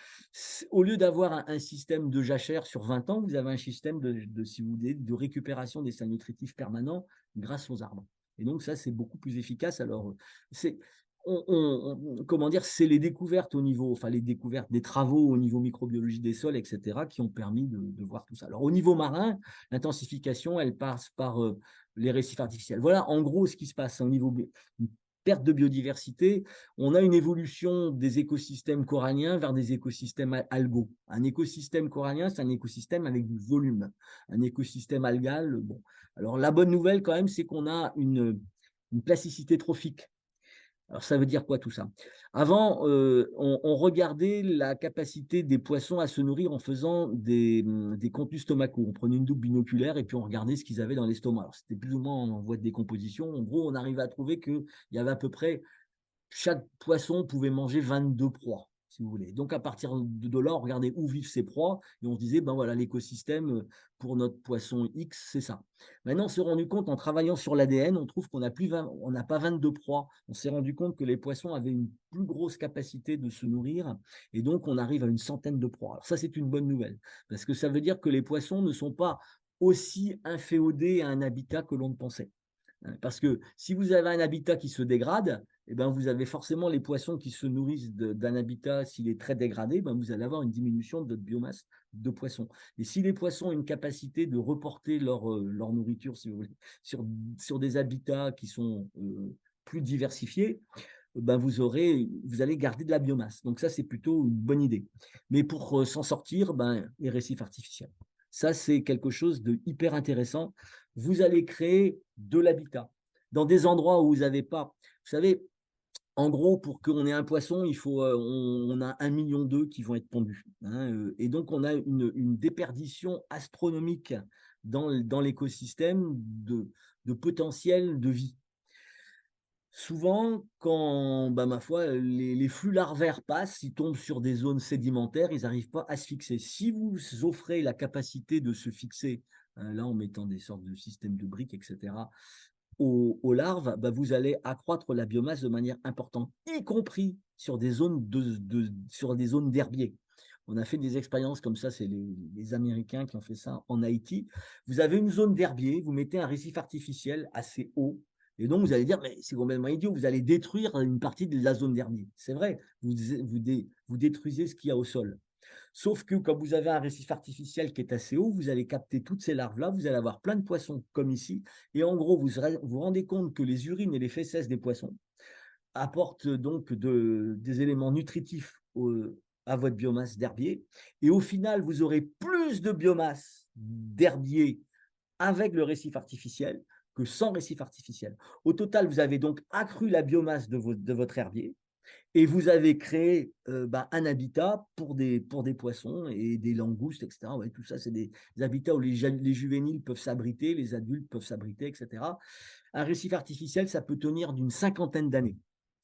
au lieu d'avoir un système de jachère sur 20 ans, vous avez un système si vous voulez, de récupération des sels nutritifs permanents grâce aux arbres. Et donc, ça, c'est beaucoup plus efficace. Alors, c'est comment dire, c'est les découvertes les découvertes des travaux au niveau microbiologie des sols, etc., qui ont permis de voir tout ça. Alors, au niveau marin, l'intensification, elle passe par les récifs artificiels. Voilà, en gros, ce qui se passe au niveau perte de biodiversité. On a une évolution des écosystèmes coralliens vers des écosystèmes algaux. Un écosystème corallien, c'est un écosystème avec du volume. Un écosystème algal, bon. Alors, la bonne nouvelle, quand même, c'est qu'on a une plasticité trophique. Alors, ça veut dire quoi tout ça? Avant, on regardait la capacité des poissons à se nourrir en faisant des contenus stomacaux. On prenait une double binoculaire et puis on regardait ce qu'ils avaient dans l'estomac. Alors, c'était plus ou moins en voie de décomposition. En gros, on arrivait à trouver qu'il y avait à peu près, chaque poisson pouvait manger 22 proies. si vous voulez. Donc, à partir de là, on regardait où vivent ses proies et on se disait, ben voilà, l'écosystème pour notre poisson X, c'est ça. Maintenant, on s'est rendu compte en travaillant sur l'ADN, on trouve qu'on n'a plus on n'a pas 22 proies. On s'est rendu compte que les poissons avaient une plus grosse capacité de se nourrir et donc on arrive à une centaine de proies. Alors ça, c'est une bonne nouvelle parce que ça veut dire que les poissons ne sont pas aussi inféodés à un habitat que l'on ne pensait. Parce que si vous avez un habitat qui se dégrade, eh ben, vous avez forcément les poissons qui se nourrissent d'un habitat, s'il est très dégradé, ben, vous allez avoir une diminution de votre biomasse de poissons. Et si les poissons ont une capacité de reporter leur nourriture, si vous voulez, sur des habitats qui sont plus diversifiés, ben vous allez garder de la biomasse. Donc ça, c'est plutôt une bonne idée. Mais pour s'en sortir, ben, les récifs artificiels. Ça, c'est quelque chose de hyper intéressant. Vous allez créer de l'habitat dans des endroits où vous n'avez pas. Vous savez, en gros, pour qu'on ait un poisson, on a 1,2 million qui vont être pondus. Et donc, on a une déperdition astronomique dans l'écosystème de potentiel de vie. Souvent, quand, bah, ma foi, les flux larvaires passent, ils tombent sur des zones sédimentaires, ils n'arrivent pas à se fixer. Si vous offrez la capacité de se fixer, là en mettant des sortes de systèmes de briques, etc., aux larves, bah, vous allez accroître la biomasse de manière importante, y compris sur des zones sur des zones d'herbiers. On a fait des expériences comme ça, c'est les Américains qui ont fait ça en Haïti. Vous avez une zone d'herbier, vous mettez un récif artificiel assez haut, et donc vous allez dire, mais c'est complètement idiot, vous allez détruire une partie de la zone d'herbier. C'est vrai, vous détruisez ce qu'il y a au sol. Sauf que quand vous avez un récif artificiel qui est assez haut, vous allez capter toutes ces larves-là, vous allez avoir plein de poissons comme ici, et en gros, vous vous rendez compte que les urines et les fesses des poissons apportent donc des éléments nutritifs à votre biomasse d'herbier, et au final, vous aurez plus de biomasse d'herbier avec le récif artificiel que sans récif artificiel. Au total, vous avez donc accru la biomasse de votre herbier, et vous avez créé un habitat pour des poissons et des langoustes, etc. Ouais, tout ça, c'est des habitats où les juvéniles peuvent s'abriter, les adultes peuvent s'abriter, etc. Un récif artificiel, ça peut tenir d'une cinquantaine d'années.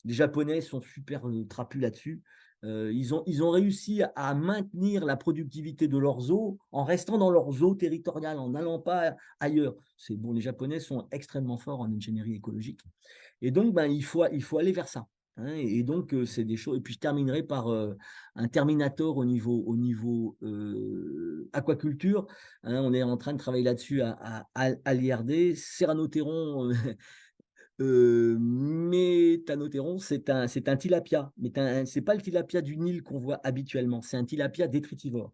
Les Japonais sont super trapus là-dessus. Ils ont réussi à maintenir la productivité de leurs eaux en restant dans leurs eaux territoriales, en n'allant pas ailleurs. C'est bon, les Japonais sont extrêmement forts en ingénierie écologique. Et donc, il faut aller vers ça. Et donc, c'est des choses. Et puis, je terminerai par un Terminator au niveau aquaculture. On est en train de travailler là-dessus à l'IRD. Céranothéron, Méthanothéron, c'est un tilapia. Mais ce n'est pas le tilapia du Nil qu'on voit habituellement. C'est un tilapia détritivore.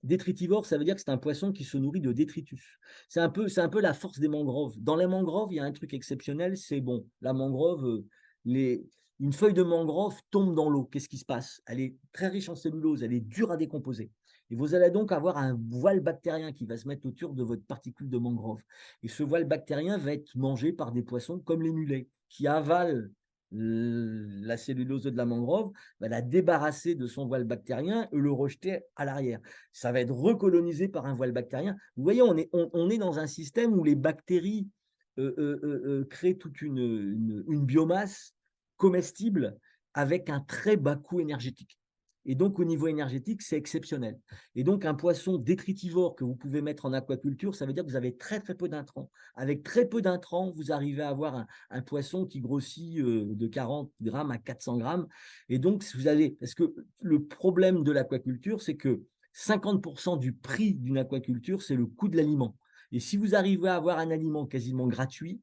Détritivore, ça veut dire que c'est un poisson qui se nourrit de détritus. C'est un peu la force des mangroves. Dans les mangroves, il y a un truc exceptionnel, c'est bon, la mangrove, une feuille de mangrove tombe dans l'eau. Qu'est-ce qui se passe? Elle est très riche en cellulose, elle est dure à décomposer. Et vous allez donc avoir un voile bactérien qui va se mettre autour de votre particule de mangrove. Et ce voile bactérien va être mangé par des poissons comme les mulets, qui avalent la cellulose de la mangrove, va la débarrasser de son voile bactérien et le rejeter à l'arrière. Ça va être recolonisé par un voile bactérien. Vous voyez, on est dans un système où les bactéries créent toute une biomasse comestible avec un très bas coût énergétique. Et donc, au niveau énergétique, c'est exceptionnel. Et donc, un poisson détritivore que vous pouvez mettre en aquaculture, ça veut dire que vous avez très, très peu d'intrants. Avec très peu d'intrants, vous arrivez à avoir un poisson qui grossit de 40 grammes à 400 grammes. Et donc, parce que le problème de l'aquaculture, c'est que 50% du prix d'une aquaculture, c'est le coût de l'aliment. Et si vous arrivez à avoir un aliment quasiment gratuit,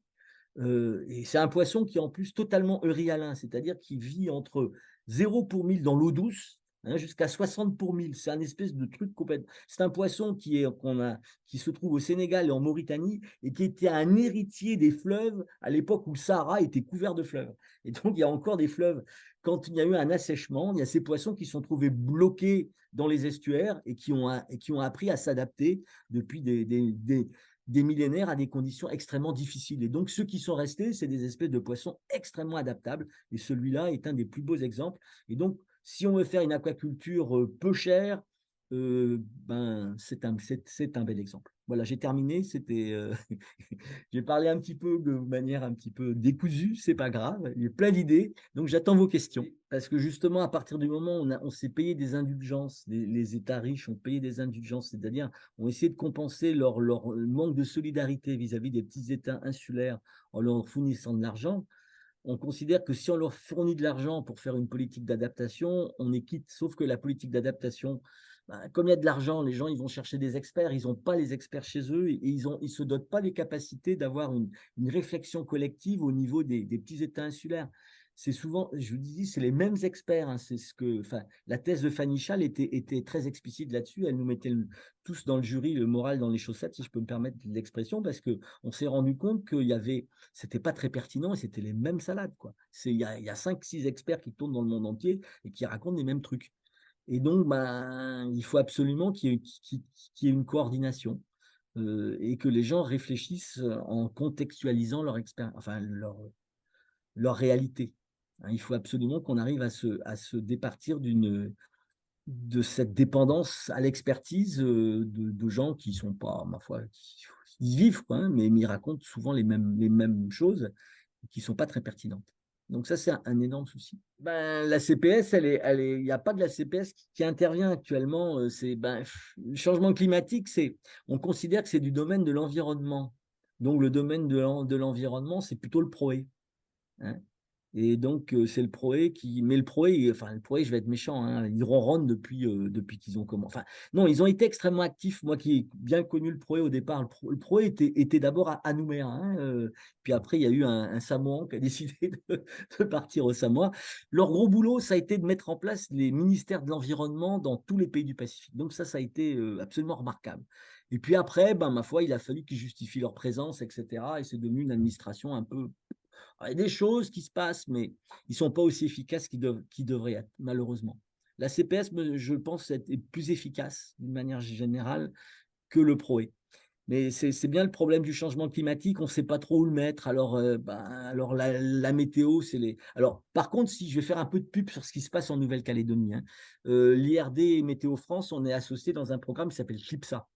et c'est un poisson qui est en plus totalement euryalin, c'est-à-dire qui vit entre 0 pour 1000 dans l'eau douce, jusqu'à 60 pour 1000. C'est un espèce de truc complètement. C'est un poisson qui se trouve au Sénégal et en Mauritanie et qui était un héritier des fleuves à l'époque où le Sahara était couvert de fleuves. Et donc, il y a encore des fleuves. Quand il y a eu un assèchement, il y a ces poissons qui sont trouvés bloqués dans les estuaires et qui ont appris à s'adapter depuis des millénaires à des conditions extrêmement difficiles. Et donc, ceux qui sont restés, c'est des espèces de poissons extrêmement adaptables. Et celui-là est un des plus beaux exemples. Et donc, si on veut faire une aquaculture peu chère, C'est un bel exemple. Voilà, j'ai terminé. J'ai parlé un petit peu de manière un petit peu décousue, c'est pas grave. Il y a plein d'idées, donc j'attends vos questions. Parce que justement, à partir du moment où on s'est payé des indulgences, les États riches ont payé des indulgences, c'est-à-dire ont essayé de compenser leur manque de solidarité vis-à-vis des petits États insulaires en leur fournissant de l'argent. On considère que si on leur fournit de l'argent pour faire une politique d'adaptation, on est quitte. Sauf que la politique d'adaptation, ben, comme il y a de l'argent, les gens ils vont chercher des experts, ils n'ont pas les experts chez eux et ils ne se dotent pas les capacités d'avoir une réflexion collective au niveau des petits États insulaires. C'est souvent, je vous dis, c'est les mêmes experts. Hein, c'est ce que, enfin, la thèse de Fanny Schall était très explicite là-dessus. Elle nous mettait tous dans le jury le moral dans les chaussettes, si je peux me permettre l'expression, parce que on s'est rendu compte qu'il y avait c'était pas très pertinent et c'était les mêmes salades, quoi. Il y a 5-6 experts qui tournent dans le monde entier et qui racontent les mêmes trucs. Et donc, ben, il faut absolument qu'il y ait une coordination et que les gens réfléchissent en contextualisant leur réalité. Hein, il faut absolument qu'on arrive à se départir de cette dépendance à l'expertise de gens qui sont pas, ma foi, ils vivent, quoi, hein, mais ils racontent souvent les mêmes choses qui sont pas très pertinentes. Donc ça, c'est un énorme souci. Ben, la CPS, il n'y a pas de la CPS qui intervient actuellement. Le changement climatique, on considère que c'est du domaine de l'environnement. Donc le domaine de l'environnement, c'est plutôt le PROE. Hein. Et donc, c'est le PROE qui. Mais le PROE, je vais être méchant, hein, ils ronronnent depuis qu'ils ont commencé. Enfin, non, ils ont été extrêmement actifs. Moi qui ai bien connu le PROE au départ, le PROE était d'abord à Nouméa. Hein, puis après, il y a eu un Samoan qui a décidé de partir au Samoa. Leur gros boulot, ça a été de mettre en place les ministères de l'environnement dans tous les pays du Pacifique. Donc, ça a été absolument remarquable. Et puis après, ben, ma foi, il a fallu qu'ils justifient leur présence, etc. Et c'est devenu une administration un peu il y a des choses qui se passent, mais ils ne sont pas aussi efficaces qu'ils devraient être, malheureusement. La CPS, je pense, est plus efficace d'une manière générale que le PROE. Mais c'est bien le problème du changement climatique, on ne sait pas trop où le mettre. Alors la météo, c'est les. Alors, par contre, si je vais faire un peu de pub sur ce qui se passe en Nouvelle-Calédonie, hein, l'IRD et Météo France, on est associés dans un programme qui s'appelle CLIPSA.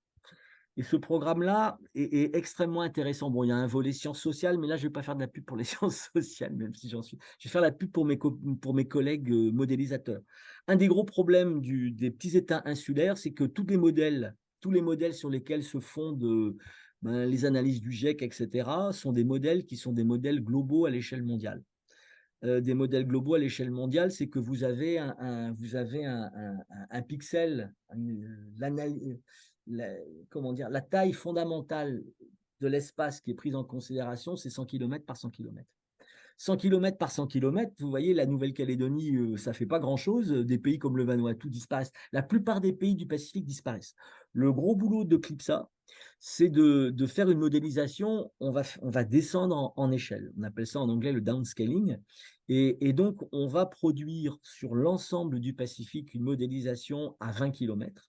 Et ce programme-là est extrêmement intéressant. Bon, il y a un volet sciences sociales, mais là, je ne vais pas faire de la pub pour les sciences sociales, même si j'en suis. Je vais faire la pub pour mes collègues modélisateurs. Un des gros problèmes des petits États insulaires, c'est que tous les modèles sur lesquels se fondent les analyses du GIEC, etc., sont des modèles qui sont des modèles globaux à l'échelle mondiale. Des modèles globaux à l'échelle mondiale, c'est que vous avez un pixel, la, comment dire, la taille fondamentale de l'espace qui est prise en considération, c'est 100 km par 100 km. 100 km par 100 km, vous voyez, la Nouvelle-Calédonie, ça ne fait pas grand-chose. Des pays comme le Vanuatu disparaissent. La plupart des pays du Pacifique disparaissent. Le gros boulot de CLIPSA, c'est de faire une modélisation. On va descendre en échelle. On appelle ça en anglais le downscaling. Et donc, on va produire sur l'ensemble du Pacifique une modélisation à 20 km.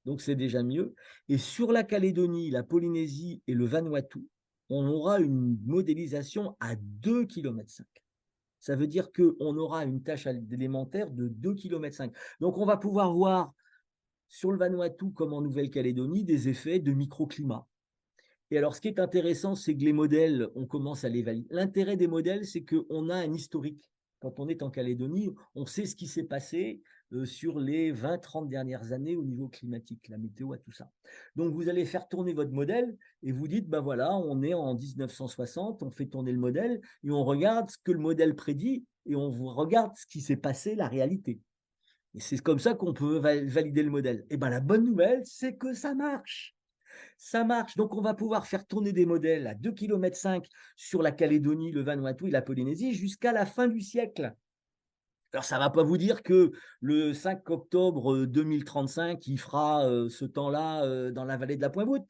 Donc, c'est déjà mieux. Et sur la Calédonie, la Polynésie et le Vanuatu, on aura une modélisation à 2,5 km. Ça veut dire qu'on aura une tâche élémentaire de 2,5 km. Donc, on va pouvoir voir sur le Vanuatu comme en Nouvelle-Calédonie des effets de microclimat. Et alors, ce qui est intéressant, c'est que les modèles, on commence à les valider. L'intérêt des modèles, c'est qu'on a un historique. Quand on est en Calédonie, on sait ce qui s'est passé sur les 20-30 dernières années au niveau climatique, la météo, tout ça. Donc, vous allez faire tourner votre modèle et vous dites, ben voilà, on est en 1960, on fait tourner le modèle et on regarde ce que le modèle prédit et on regarde ce qui s'est passé, la réalité. Et c'est comme ça qu'on peut valider le modèle. Et ben la bonne nouvelle, c'est que ça marche. Ça marche. Donc, on va pouvoir faire tourner des modèles à 2,5 km sur la Calédonie, le Vanuatu et la Polynésie jusqu'à la fin du siècle. Alors, ça ne va pas vous dire que le 5 octobre 2035, il fera ce temps-là dans la vallée de la Pointe-Voûte.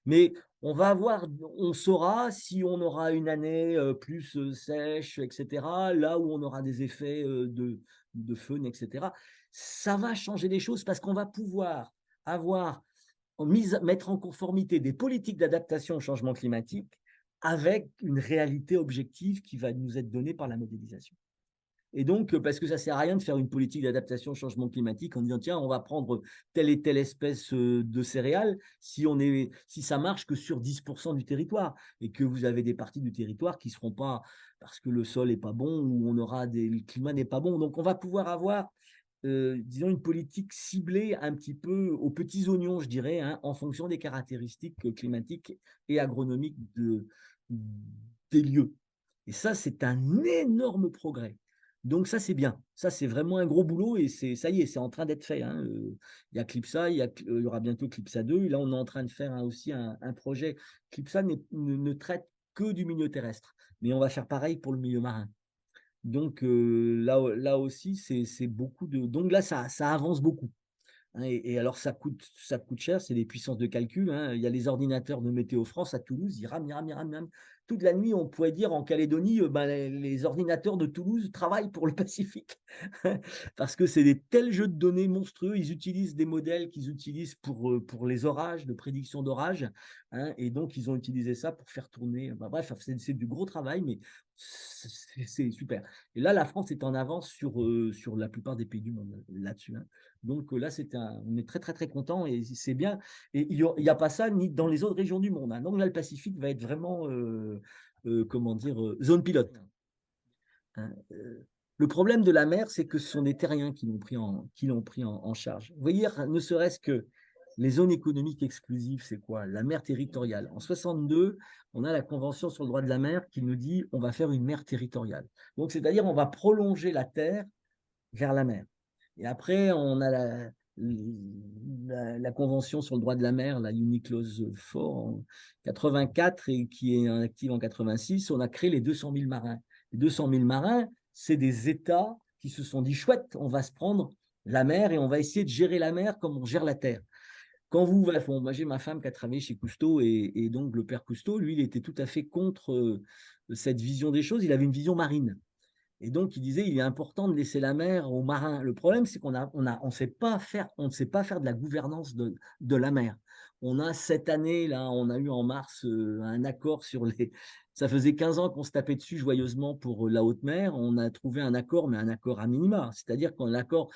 Mais on saura si on aura une année plus sèche, etc., là où on aura des effets de faune, etc. Ça va changer les choses parce qu'on va pouvoir mettre en conformité des politiques d'adaptation au changement climatique avec une réalité objective qui va nous être donnée par la modélisation. Et donc, parce que ça ne sert à rien de faire une politique d'adaptation au changement climatique en disant, tiens, on va prendre telle et telle espèce de céréales si ça marche que sur 10% du territoire et que vous avez des parties du territoire qui ne seront pas parce que le sol n'est pas bon ou le climat n'est pas bon. Donc, on va pouvoir avoir, disons, une politique ciblée un petit peu aux petits oignons, je dirais, hein, en fonction des caractéristiques climatiques et agronomiques des lieux. Et ça, c'est un énorme progrès. Donc ça, c'est bien. Ça, c'est vraiment un gros boulot et ça y est, c'est en train d'être fait, hein. Il y a Clipsa, il y aura bientôt Clipsa 2. Et là, on est en train de faire aussi un projet. Clipsa ne traite que du milieu terrestre, mais on va faire pareil pour le milieu marin. Donc là aussi, c'est beaucoup de. Donc là, ça avance beaucoup, hein. Et alors, ça coûte cher, c'est des puissances de calcul, hein. Il y a les ordinateurs de Météo France à Toulouse, ils rament, ils rament, ils rament, ils rament. Toute la nuit, on pourrait dire en Calédonie, ben, les ordinateurs de Toulouse travaillent pour le Pacifique. Parce que c'est des tels jeux de données monstrueux. Ils utilisent des modèles qu'ils utilisent pour les orages, de prédiction d'orages, hein. Et donc, ils ont utilisé ça pour faire tourner. Ben, bref, c'est du gros travail, mais c'est super. Et là, la France est en avance sur la plupart des pays du monde là-dessus, hein. Donc là, on est très, très, très content et c'est bien. Et il n'y a pas ça ni dans les autres régions du monde, hein. Donc là, le Pacifique va être vraiment, comment dire, zone pilote, hein. Le problème de la mer, c'est que ce sont des terriens qui l'ont pris en charge. Vous voyez, ne serait-ce que les zones économiques exclusives, c'est quoi? La mer territoriale. En 62, on a la Convention sur le droit de la mer qui nous dit on va faire une mer territoriale. Donc, c'est-à-dire on va prolonger la terre vers la mer. Et après, on a la Convention sur le droit de la mer, la UNICLOS 4 en 84 et qui est active en 86. On a créé les 200 000 marins. Les 200 000 marins, c'est des États qui se sont dit chouette, on va se prendre la mer et on va essayer de gérer la mer comme on gère la terre. Quand moi j'ai ma femme qui a travaillé chez Cousteau et donc le père Cousteau, lui, il était tout à fait contre cette vision des choses. Il avait une vision marine. Et donc, il disait, il est important de laisser la mer aux marins. Le problème, c'est on ne sait pas faire de la gouvernance de la mer. On a cette année, là, on a eu en mars un accord sur les. Ça faisait 15 ans qu'on se tapait dessus joyeusement pour la haute mer. On a trouvé un accord, mais un accord à minima. C'est-à-dire qu'on accord,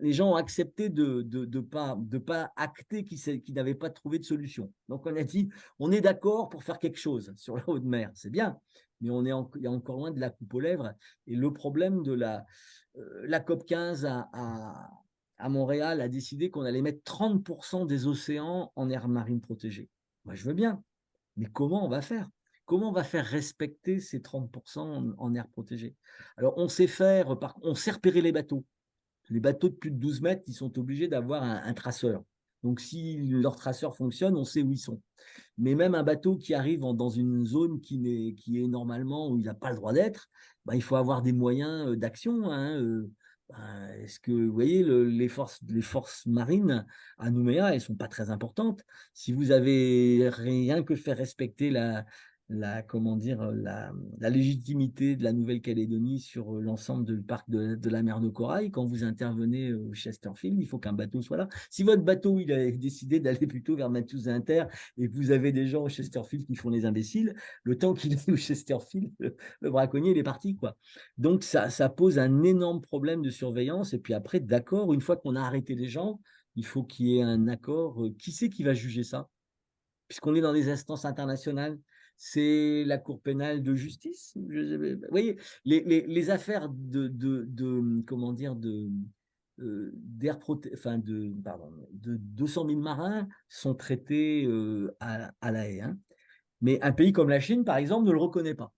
les gens ont accepté de pas acter qu'ils n'avaient pas trouvé de solution. Donc, on a dit, on est d'accord pour faire quelque chose sur la haute mer. C'est bien, mais il y a encore loin de la coupe aux lèvres. Et le problème de la COP 15 à Montréal a décidé qu'on allait mettre 30% des océans en aire marine protégée. Moi, je veux bien, mais comment on va faire? Comment on va faire respecter ces 30% en aire protégée? Alors, on sait repérer les bateaux. Les bateaux de plus de 12 mètres, ils sont obligés d'avoir un traceur. Donc, si leur traceur fonctionne, on sait où ils sont. Mais même un bateau qui arrive dans une zone qui est normalement où il n'a pas le droit d'être, bah, il faut avoir des moyens d'action, hein. Bah, est-ce que vous voyez les forces marines à Nouméa, elles ne sont pas très importantes. Si vous avez rien que faire respecter comment dire, la légitimité de la Nouvelle-Calédonie sur l'ensemble du parc de la mer de Corail, quand vous intervenez au Chesterfield, il faut qu'un bateau soit là. Si votre bateau il a décidé d'aller plutôt vers Matthews Inter et que vous avez des gens au Chesterfield qui font les imbéciles, le temps qu'il est au Chesterfield, le braconnier, il est parti, quoi. Donc, ça pose un énorme problème de surveillance. Et puis après, d'accord, une fois qu'on a arrêté les gens, il faut qu'il y ait un accord. Qui c'est qui va juger ça? Puisqu'on est dans des instances internationales, c'est la Cour pénale de justice. Vous voyez, les affaires comment dire, enfin de 200 000 marins sont traités à La Haye, hein. Mais un pays comme la Chine, par exemple, ne le reconnaît pas.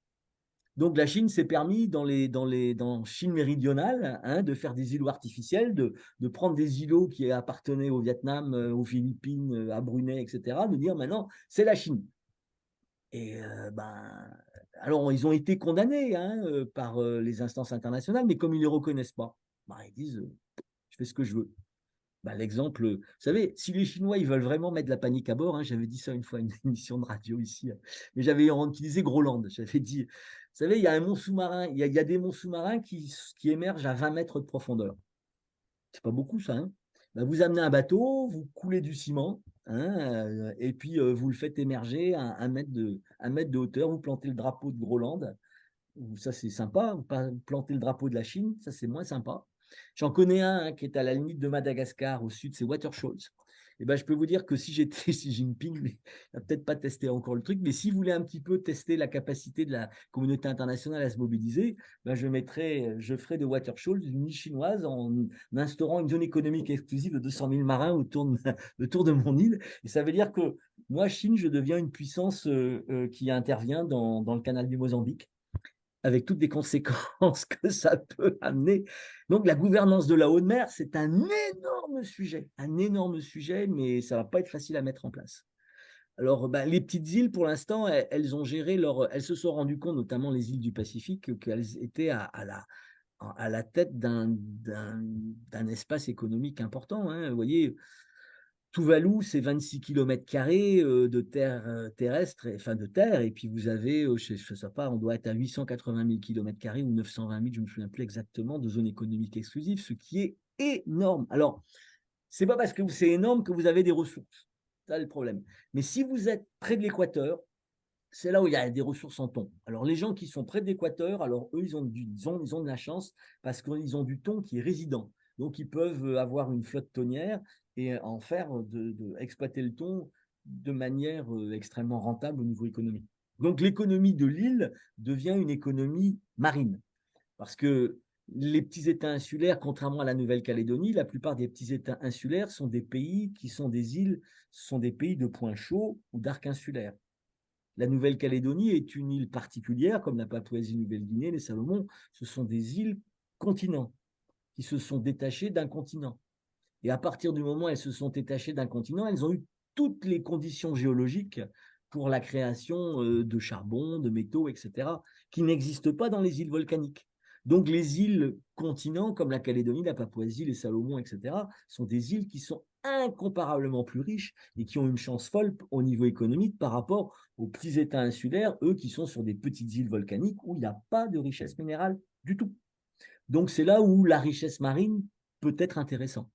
Donc la Chine s'est permis dans Chine méridionale, hein, de faire des îlots artificiels, de prendre des îlots qui appartenaient au Vietnam, aux Philippines, à Brunei, etc., de dire maintenant c'est la Chine. Et alors ils ont été condamnés, hein, par les instances internationales, mais comme ils ne les reconnaissent pas, ils disent je fais ce que je veux. L'exemple, vous savez, si les Chinois ils veulent vraiment mettre de la panique à bord, hein, j'avais dit ça une fois à une émission de radio ici, mais j'avais utilisé Groland. J'avais dit, vous savez, il y a un mont sous-marin, il y a des monts sous-marins qui émergent à 20 mètres de profondeur. C'est pas beaucoup ça, hein. Vous amenez un bateau, vous coulez du ciment, hein, et puis vous le faites émerger à 1 mètre de hauteur, vous plantez le drapeau de Groland, Ça c'est sympa, planter le drapeau de la Chine, ça c'est moins sympa. J'en connais un hein, qui est à la limite de Madagascar, au sud, c'est Waterscholz. Et ben, je peux vous dire que si j'étais Xi Jinping, il n'a peut-être pas testé encore le truc, mais s'il voulait un petit peu tester la capacité de la communauté internationale à se mobiliser, ben je ferais de Waterscholz une île chinoise en instaurant une zone économique exclusive de 200 000 marins autour de mon île. Et ça veut dire que moi, Chine, je deviens une puissance qui intervient dans le canal du Mozambique avec toutes les conséquences que ça peut amener. Donc, la gouvernance de la haute mer, c'est un énorme sujet, mais ça ne va pas être facile à mettre en place. Alors, ben, les petites îles, pour l'instant, elles ont géré elles se sont rendues compte, notamment les îles du Pacifique, qu'elles étaient à la tête d'un espace économique important. Hein. Vous voyez, Tuvalu, c'est 26 km² de terre terrestre, enfin de terre, et puis vous avez, je ne sais pas, on doit être à 880 000 km² ou 920 000, je ne me souviens plus exactement, de zone économique exclusive, ce qui est énorme. Alors, c'est pas parce que c'est énorme que vous avez des ressources. C'est le problème. Mais si vous êtes près de l'équateur, c'est là où il y a des ressources en thon. Alors, les gens qui sont près de l'équateur, alors eux, ils ont de la chance parce qu'ils ont du thon qui est résident. Donc, ils peuvent avoir une flotte thonière et en faire, exploiter le thon de manière extrêmement rentable au niveau économique. Donc, l'économie de l'île devient une économie marine. Parce que les petits États insulaires, contrairement à la Nouvelle-Calédonie, la plupart des petits États insulaires sont des pays qui sont des îles, sont des pays de points chauds ou d'arc insulaire. La Nouvelle-Calédonie est une île particulière, comme la Papouasie-Nouvelle-Guinée, les Salomon. Ce sont des îles continents qui se sont détachées d'un continent. Et à partir du moment où elles se sont détachées d'un continent, elles ont eu toutes les conditions géologiques pour la création de charbon, de métaux, etc., qui n'existent pas dans les îles volcaniques. Donc les îles continents, comme la Calédonie, la Papouasie, les Salomon, etc., sont des îles qui sont incomparablement plus riches et qui ont une chance folle au niveau économique par rapport aux petits États insulaires, eux qui sont sur des petites îles volcaniques où il n'y a pas de richesse minérale du tout. Donc c'est là où la richesse marine peut être intéressante.